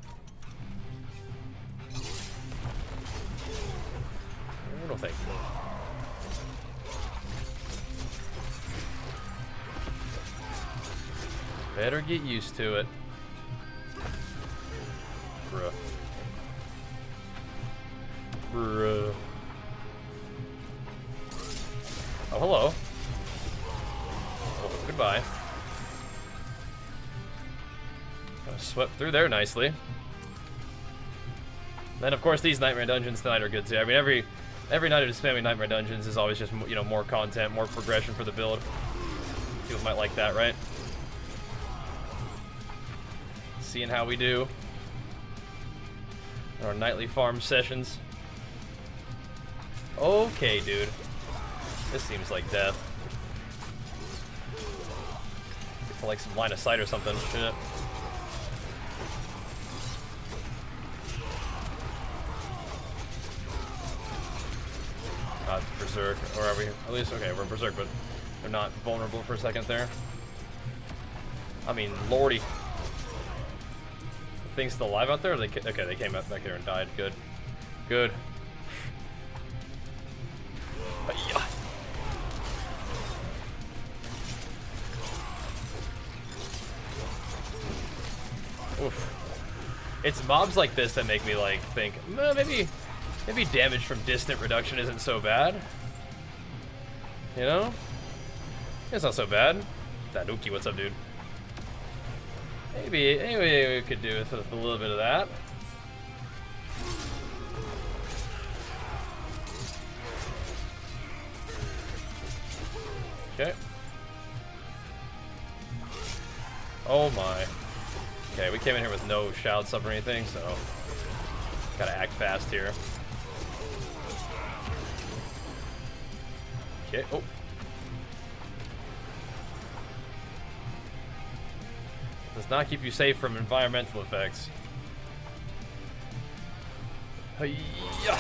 No thank you. Better get used to it. Bruh. Bruh. Oh, hello. Oh, goodbye. Swept through there nicely. Then, of course, these Nightmare Dungeons tonight are good too. I mean, every night of spamming Nightmare Dungeons is always just, you know, more content, more progression for the build. People might like that, right? Seeing how we do. Our nightly farm sessions. Okay, dude. This seems like death. for like some line of sight or something. Shit. Berserk, or are we? At least, okay, we're Berserk, but they're not vulnerable for a second there. I mean, lordy. The thing's still alive out there? Or they okay, they came back there and died. Good. Good. Yeah. Oof. It's mobs like this that make me like think, maybe damage from distant reduction isn't so bad. You know? It's not so bad. Tanuki, what's up, dude? Maybe we could do with a little bit of that. Okay. Oh my. Okay, we came in here with no shouts up or anything, so gotta act fast here. Okay. Oh. Does not keep you safe from environmental effects. Hi-ya.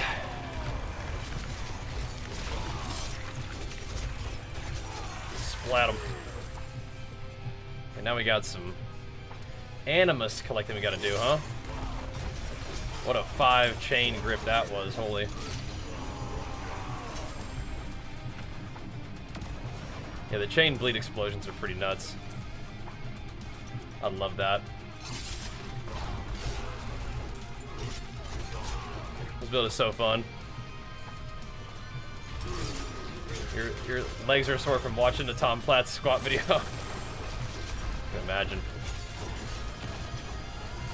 Splat 'em. And now we got some Animus collecting we gotta do, huh? What a 5 chain grip that was, holy. Yeah, the chain bleed explosions are pretty nuts. I love that. This build is so fun. Your legs are sore from watching the Tom Platz squat video. I can imagine.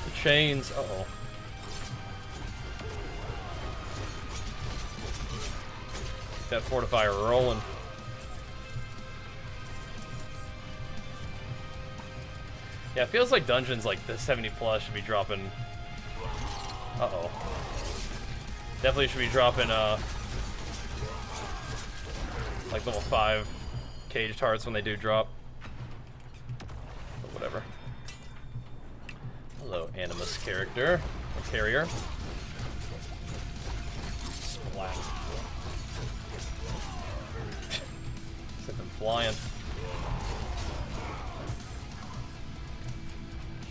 The chains, uh-oh. Get that fortifier rolling. Yeah, it feels like dungeons like the 70 plus should be dropping. Uh-oh. Definitely should be dropping like level 5 caged hearts when they do drop. But whatever. Hello, Animus character. Or carrier. Splat. Sent them flying.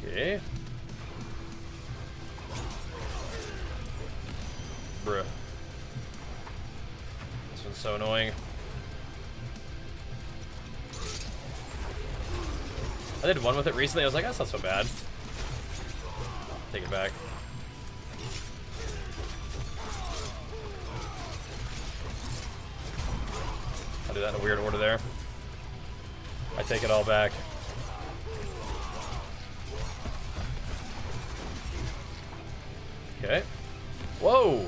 Okay. Bruh. This one's so annoying. I did one with it recently. I was like, that's not so bad. Take it back. I'll do that in a weird order there. I take it all back. Okay. Whoa!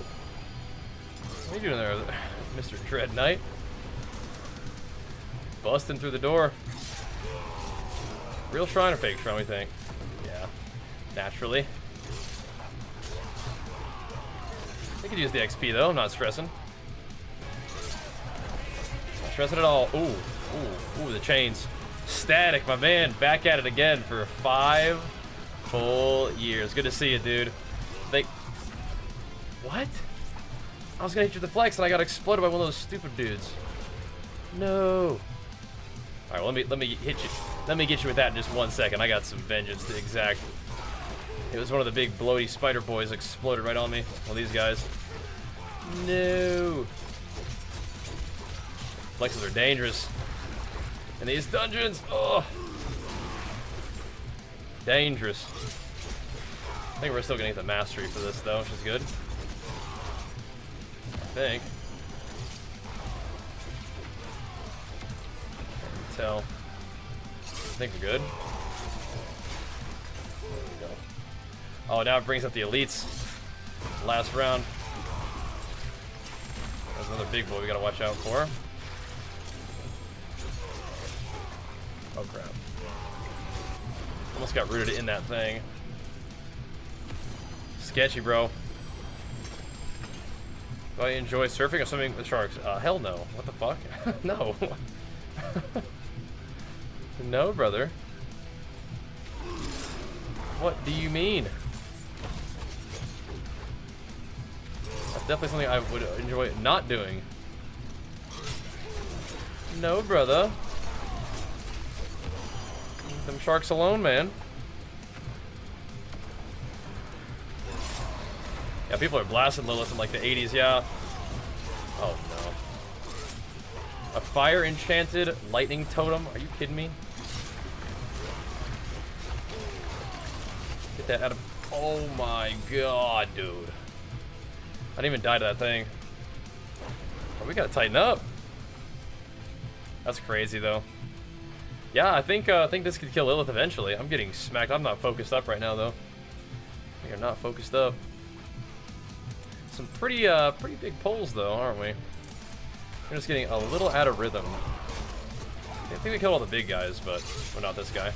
What are you doing there, Mr. Dread Knight? Busting through the door. Real shrine or fake shrine, we think? Yeah. Naturally. I could use the XP though, I'm not stressing. Not stressing at all. Ooh, ooh, ooh, the chains. Static, my man, back at it again for 5 full years. Good to see you, dude. What? I was gonna hit you with the flex and I got exploded by one of those stupid dudes. No. Alright, well, let me hit you. Let me get you with that in just 1 second. I got some vengeance to exact. It was one of the big bloaty spider boys exploded right on me. Well, these guys. No. Flexes are dangerous. In these dungeons. Oh. Dangerous. I think we're still gonna get the mastery for this though, which is good. I think. Can't tell. I think we're good. There we go. Oh, now it brings up the elites. Last round. There's another big boy we gotta watch out for. Oh crap. Almost got rooted in that thing. Sketchy, bro. Do I enjoy surfing or swimming with sharks? Hell no. What the fuck? No. No, brother. What do you mean? That's definitely something I would enjoy not doing. No, brother. Leave them sharks alone, man. Yeah, people are blasting Lilith in like the 80s, yeah. Oh no. A fire enchanted lightning totem? Are you kidding me? Get that out of... Oh my god, dude. I didn't even die to that thing. Oh, we gotta tighten up. That's crazy though. Yeah, I think this could kill Lilith eventually. I'm getting smacked. I'm not focused up right now though. We are not focused up. Some pretty big pulls though, aren't we? We're just getting a little out of rhythm. I think we killed all the big guys, but well, not this guy.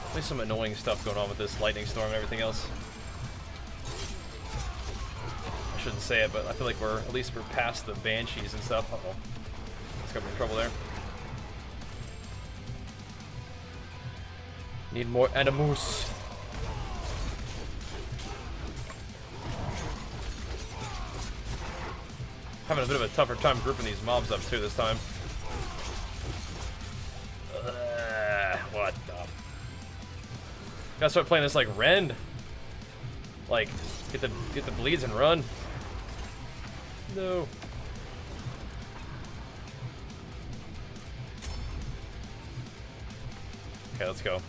At least some annoying stuff going on with this lightning storm and everything else. I shouldn't say it, but I feel like we're past the banshees and stuff. Uh-oh. Let's get in trouble there. Need more Animus. Having a bit of a tougher time grouping these mobs up too this time. What the? Gotta start playing this like Rend. Like, get the bleeds and run. No. Okay, let's go.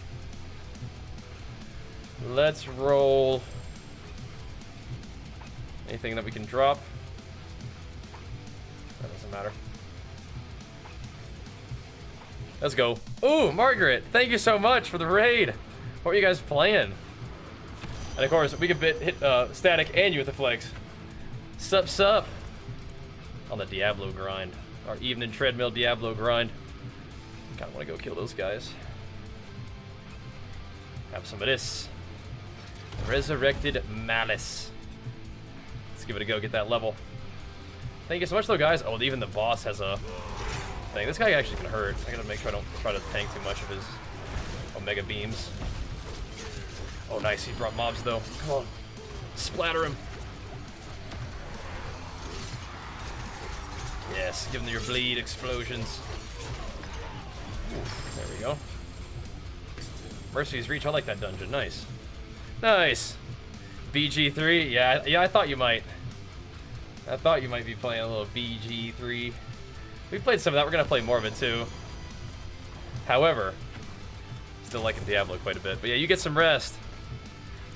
Let's roll. Anything that we can drop. That doesn't matter. Let's go. Ooh, Margaret, thank you so much for the raid. What are you guys playing? And of course, we can hit Static and you with the flex. Sup. On the Diablo grind. Our evening treadmill Diablo grind. Kinda wanna go kill those guys. Have some of this. Resurrected Malice. Let's give it a go, get that level. Thank you so much though, guys. Oh, even the boss has a thing. This guy actually can hurt. I gotta make sure I don't try to tank too much of his Omega beams. Oh, nice. He brought mobs though. Come on. Splatter him. Yes, give them your bleed explosions. Oof, there we go. Mercy's Reach. I like that dungeon. Nice. Nice. BG3. Yeah, I thought you might. I thought you might be playing a little BG3. We played some of that. We're going to play more of it too. However, still liking Diablo quite a bit. But yeah, you get some rest.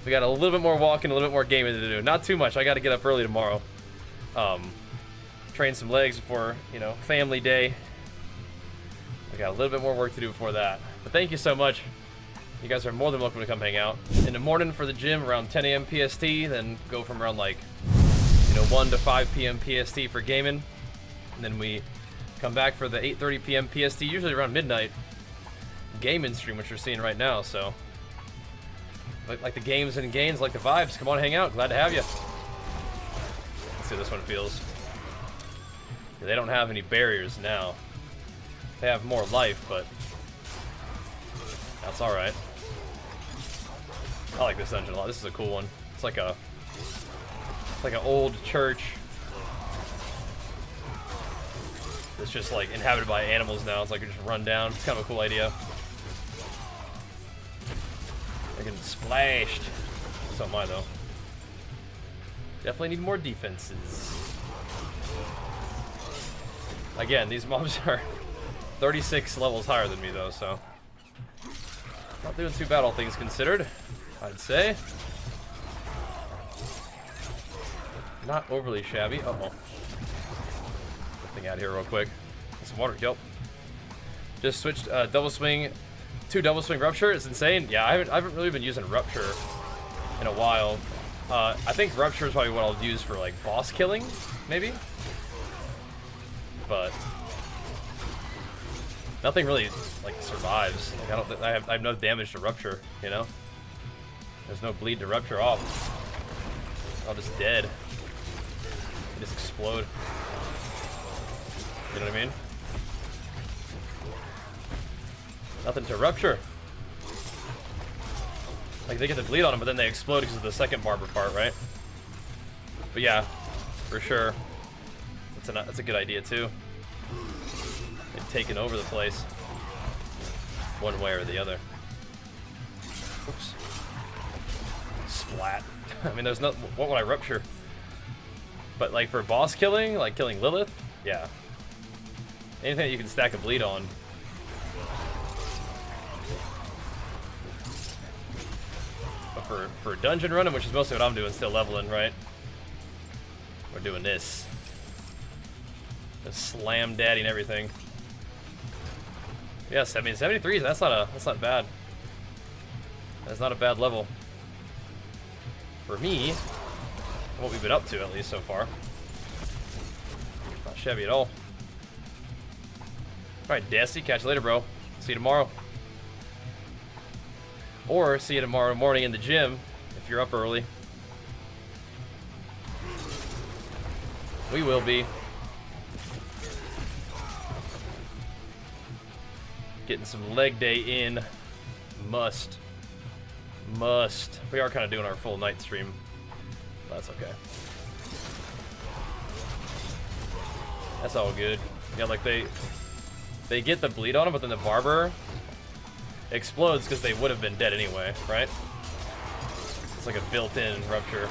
We got a little bit more walking, a little bit more gaming to do. Not too much. I got to get up early tomorrow. Train some legs before, you know, family day. I got a little bit more work to do before that. But thank you so much. You guys are more than welcome to come hang out. In the morning for the gym around 10 a.m. PST, then go from around like, you know, 1 to 5 p.m. PST for gaming. And then we come back for the 8:30 p.m. PST, usually around midnight, gaming stream, which you're seeing right now. So, like the games and gains, like the vibes, come on, hang out. Glad to have you. Let's see how this one feels. Yeah, they don't have any barriers now. They have more life, but that's all right. I like this dungeon a lot. This is a cool one. It's like an old church. It's just like inhabited by animals now. It's like you just run down. It's kind of a cool idea. They're getting splashed. So am I though. Definitely need more defenses. Again, these mobs are 36 levels higher than me though, so not doing too bad all things considered, I'd say. Not overly shabby. Uh-oh. Get the thing out of here real quick. Get some water kill. Just switched double swing to double swing Rupture. It's insane. Yeah, I haven't really been using Rupture in a while. I think Rupture is probably what I'll use for like boss killing, maybe. But nothing really like survives. Like, I have no damage to Rupture, you know? There's no bleed to Rupture off. I'm just dead. I just explode. You know what I mean? Nothing to Rupture. Like, they get the bleed on them, but then they explode because of the second barber part, right? But yeah, for sure. That's a good idea, too. They've taken over the place. One way or the other. Oops. Splat. I mean, there's no... What would I rupture? But, like, for boss killing, like killing Lilith, yeah. Anything that you can stack a bleed on. But for dungeon running, which is mostly what I'm doing, still leveling, right? We're doing this. Just slam daddy and everything. Yes, I mean 73. That's not bad. That's not a bad level for me. What we've been up to, at least so far. Not shabby at all. All right, Desi, catch you later, bro. See you tomorrow. Or see you tomorrow morning in the gym if you're up early. We will be. Getting some leg day in. Must. We are kind of doing our full night stream. That's okay. That's all good. Yeah, like they get the bleed on them, but then the barber explodes because they would have been dead anyway, right? It's like a built-in rupture.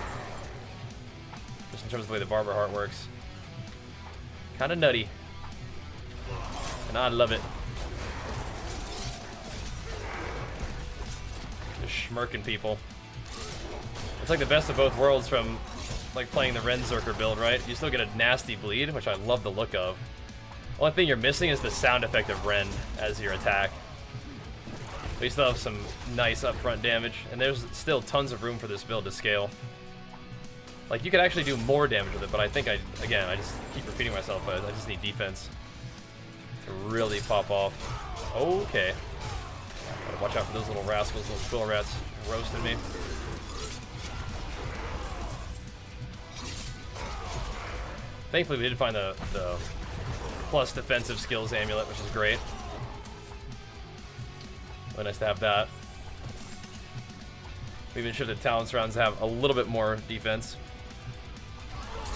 Just in terms of the way the barber heart works. Kind of nutty. And I love it. Just schmirking people. It's like the best of both worlds from like playing the Renzerker build, right? You still get a nasty bleed, which I love the look of. Only thing you're missing is the sound effect of Ren as your attack. But you still have some nice upfront damage, and there's still tons of room for this build to scale. Like, you could actually do more damage with it, but I think again, I just keep repeating myself, but I just need defense to really pop off. Okay. Gotta watch out for those little rascals, those quill rats roasting me. Thankfully, we did find the plus defensive skills amulet, which is great. Really nice to have that. We even shifted talents rounds to have a little bit more defense.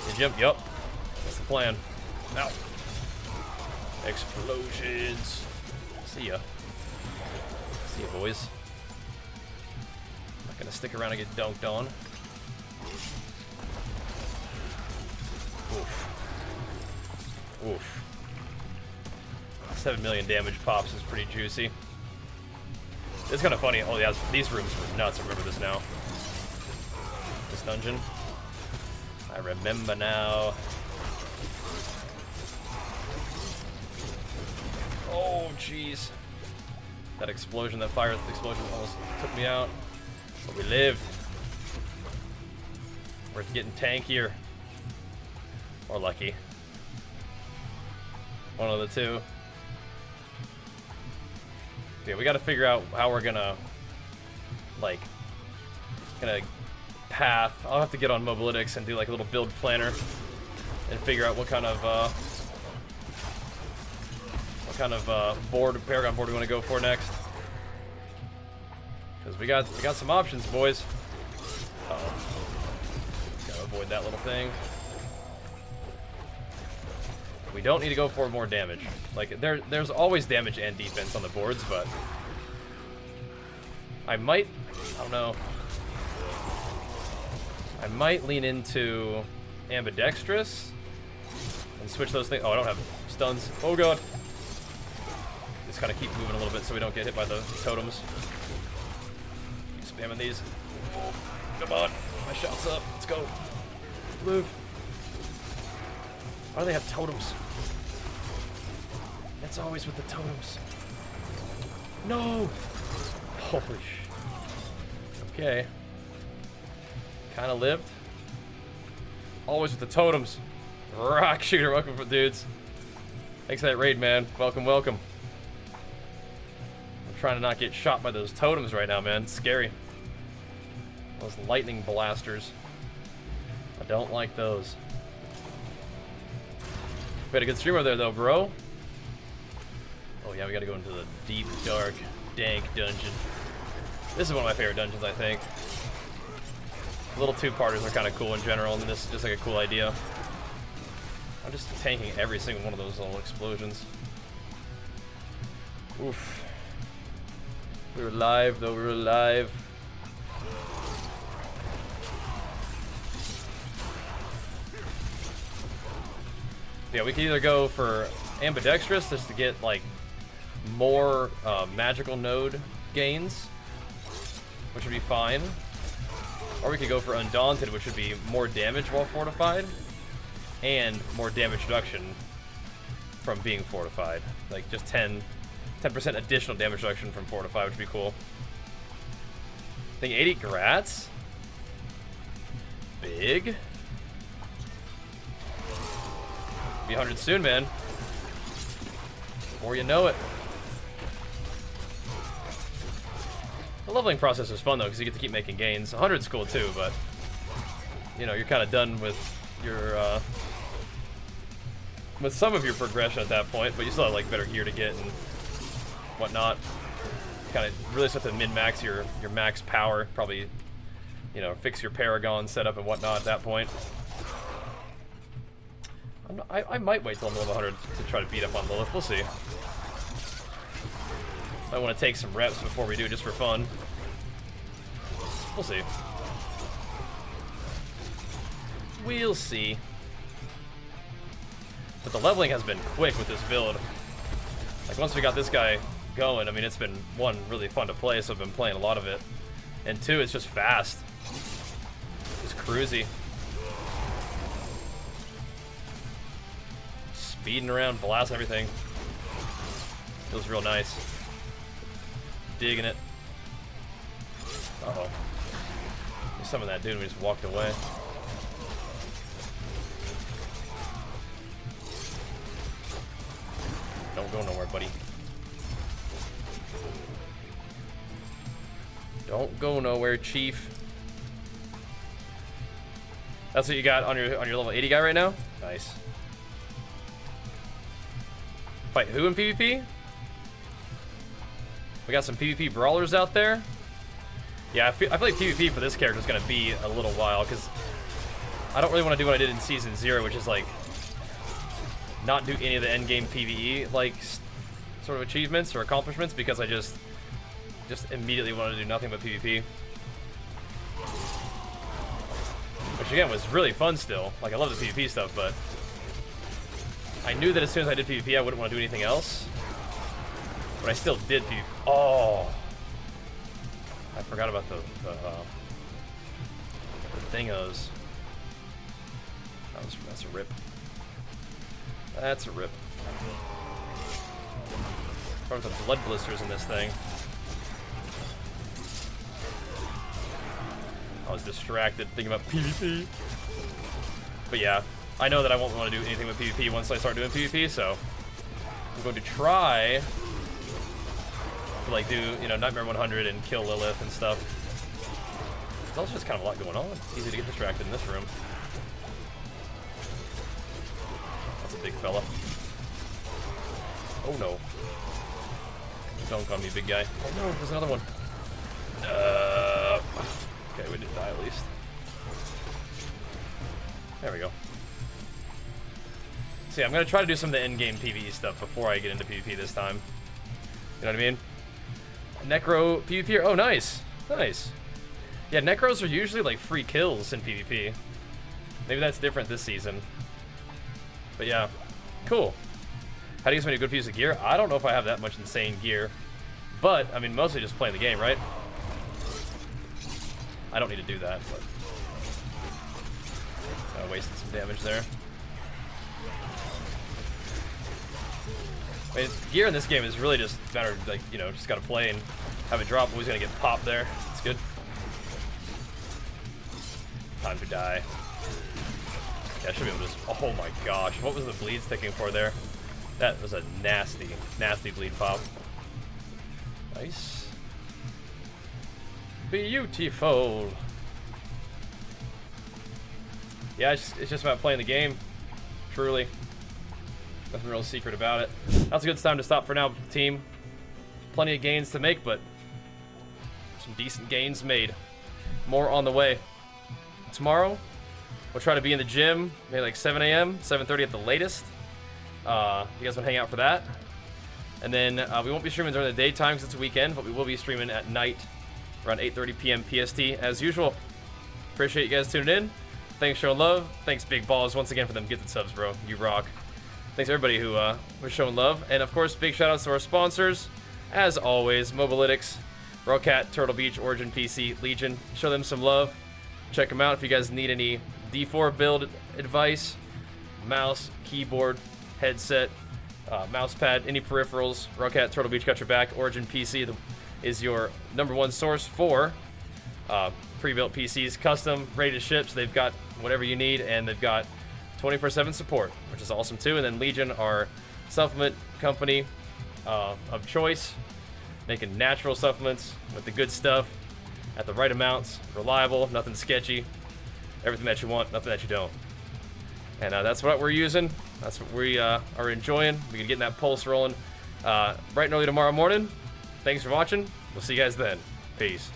You jump? Yup. That's the plan. Ow. Explosions. See ya. See ya, boys. Not gonna stick around and get dunked on. Oof. Oof. 7 million damage pops is pretty juicy. It's kind of funny. Oh yeah, these rooms were nuts. I remember this now. This dungeon. I remember now. Oh jeez. That explosion, that fire explosion almost took me out. But we lived. We're getting tankier. Or lucky. One of the two. Yeah, we gotta figure out how we're gonna, like, path. I'll have to get on Mobalytics and do like a little build planner and figure out what kind of Paragon board we want to go for next. Because we got some options, boys. Uh-oh. Gotta avoid that little thing. We don't need to go for more damage. Like, there's always damage and defense on the boards, but I don't know. I might lean into ambidextrous and switch those things. Oh, I don't have stuns. Oh god. Just kind of keep moving a little bit so we don't get hit by the totems. Keep spamming these. Oh, come on. My shot's up. Let's go. Move. Why do they have totems? It's always with the totems. No! Holy sh. Okay. Kinda lived. Always with the totems. Rock shooter, welcome for dudes. Thanks for that raid, man. Welcome, welcome. I'm trying to not get shot by those totems right now, man. It's scary. Those lightning blasters. I don't like those. We had a good streamer there, though, bro. Oh, yeah, we gotta go into the deep, dark, dank dungeon. This is one of my favorite dungeons, I think. Little two-parters are kind of cool in general, and this is just like a cool idea. I'm just tanking every single one of those little explosions. Oof. We were alive, though. We were alive. Yeah, we can either go for ambidextrous just to get like more magical node gains, which would be fine, or we could go for undaunted, which would be more damage while fortified and more damage reduction from being fortified, like just 10% additional damage reduction from fortified, which would be cool. I think 80 grats, big. Be 100 soon, man. Before you know it. The leveling process is fun though, because you get to keep making gains. 100's cool too, but you know, you're kind of done with your with some of your progression at that point, but you still have like better gear to get and whatnot. Kind of really start to min-max your max power. Probably, you know, fix your paragon setup and whatnot at that point. I might wait till I'm level 100 to try to beat up on Lilith. We'll see. I want to take some reps before we do, just for fun. We'll see. We'll see. But the leveling has been quick with this build. Like, once we got this guy going, I mean, it's been, one, really fun to play, so I've been playing a lot of it. And two, it's just fast. Just cruisy. Speeding around, blast everything. Feels real nice. Digging it. Uh-oh. We summoned that dude and we just walked away. Don't go nowhere, buddy. Don't go nowhere, Chief. That's what you got on your level 80 guy right now? Nice. Fight who in PvP? We got some PvP brawlers out there. Yeah, I feel like PvP for this character is going to be a little while, because I don't really want to do what I did in Season 0, which is like not do any of the endgame PvE like sort of achievements or accomplishments, because I just immediately wanted to do nothing but PvP. Which again was really fun still. Like, I love the PvP stuff, but I knew that as soon as I did PvP I wouldn't want to do anything else. But I still did PvP. Oh! I forgot about the thingos. That's a rip. That's a rip. Probably the blood blisters in this thing. I was distracted thinking about PvP. But yeah, I know that I won't want to do anything with PvP once I start doing PvP, so I'm going to try to like do, you know, Nightmare 100 and kill Lilith and stuff. There's also just kind of a lot going on. It's easy to get distracted in this room. That's a big fella. Oh no. Don't call me big guy. Oh no, there's another one. Okay, we didn't die at least. There we go. So yeah, I'm gonna try to do some of the endgame PvE stuff before I get into PvP this time. You know what I mean? Necro PvP. Oh, nice, nice. Yeah, Necros are usually like free kills in PvP. Maybe that's different this season. But yeah, cool. How do you get so many good pieces of gear? I don't know if I have that much insane gear, but I mean, mostly just playing the game, right? I don't need to do that, but I wasted some damage there. I mean, gear in this game is really just a matter of, like, you know, just gotta play and have it drop. Always gonna get popped there. It's good. Time to die. Yeah, I should be able to just. Oh my gosh, what was the bleed sticking for there? That was a nasty, nasty bleed pop. Nice. Beautiful. Yeah, it's just about playing the game. Truly. Nothing real secret about it. That's a good time to stop for now, team. Plenty of gains to make, but Some decent gains made. More on the way. Tomorrow, we'll try to be in the gym, maybe like 7 a.m., 7:30 at the latest. You guys want to hang out for that? And then we won't be streaming during the daytime because it's a weekend, but we will be streaming at night around 8:30 p.m. PST as usual. Appreciate you guys tuning in. Thanks, showing love. Thanks, Big Balls, once again for them gifted subs, bro. You rock. Thanks everybody who was showing love. And of course, big shout outs to our sponsors. As always, Mobalytics, Rocat, Turtle Beach, Origin PC, Legion. Show them some love. Check them out if you guys need any D4 build advice. Mouse, keyboard, headset, mouse pad, any peripherals. Rocat, Turtle Beach got your back. Origin PC is your #1 source for pre-built PCs, custom, ready to ship. So they've got whatever you need, and they've got 24/7 support, which is awesome too. And then Legion, our supplement company of choice, making natural supplements with the good stuff at the right amounts, reliable, nothing sketchy, everything that you want, nothing that you don't. And that's what we're using. That's what we are enjoying. We're getting that pulse rolling bright and early tomorrow morning. Thanks for watching. We'll see you guys then. Peace.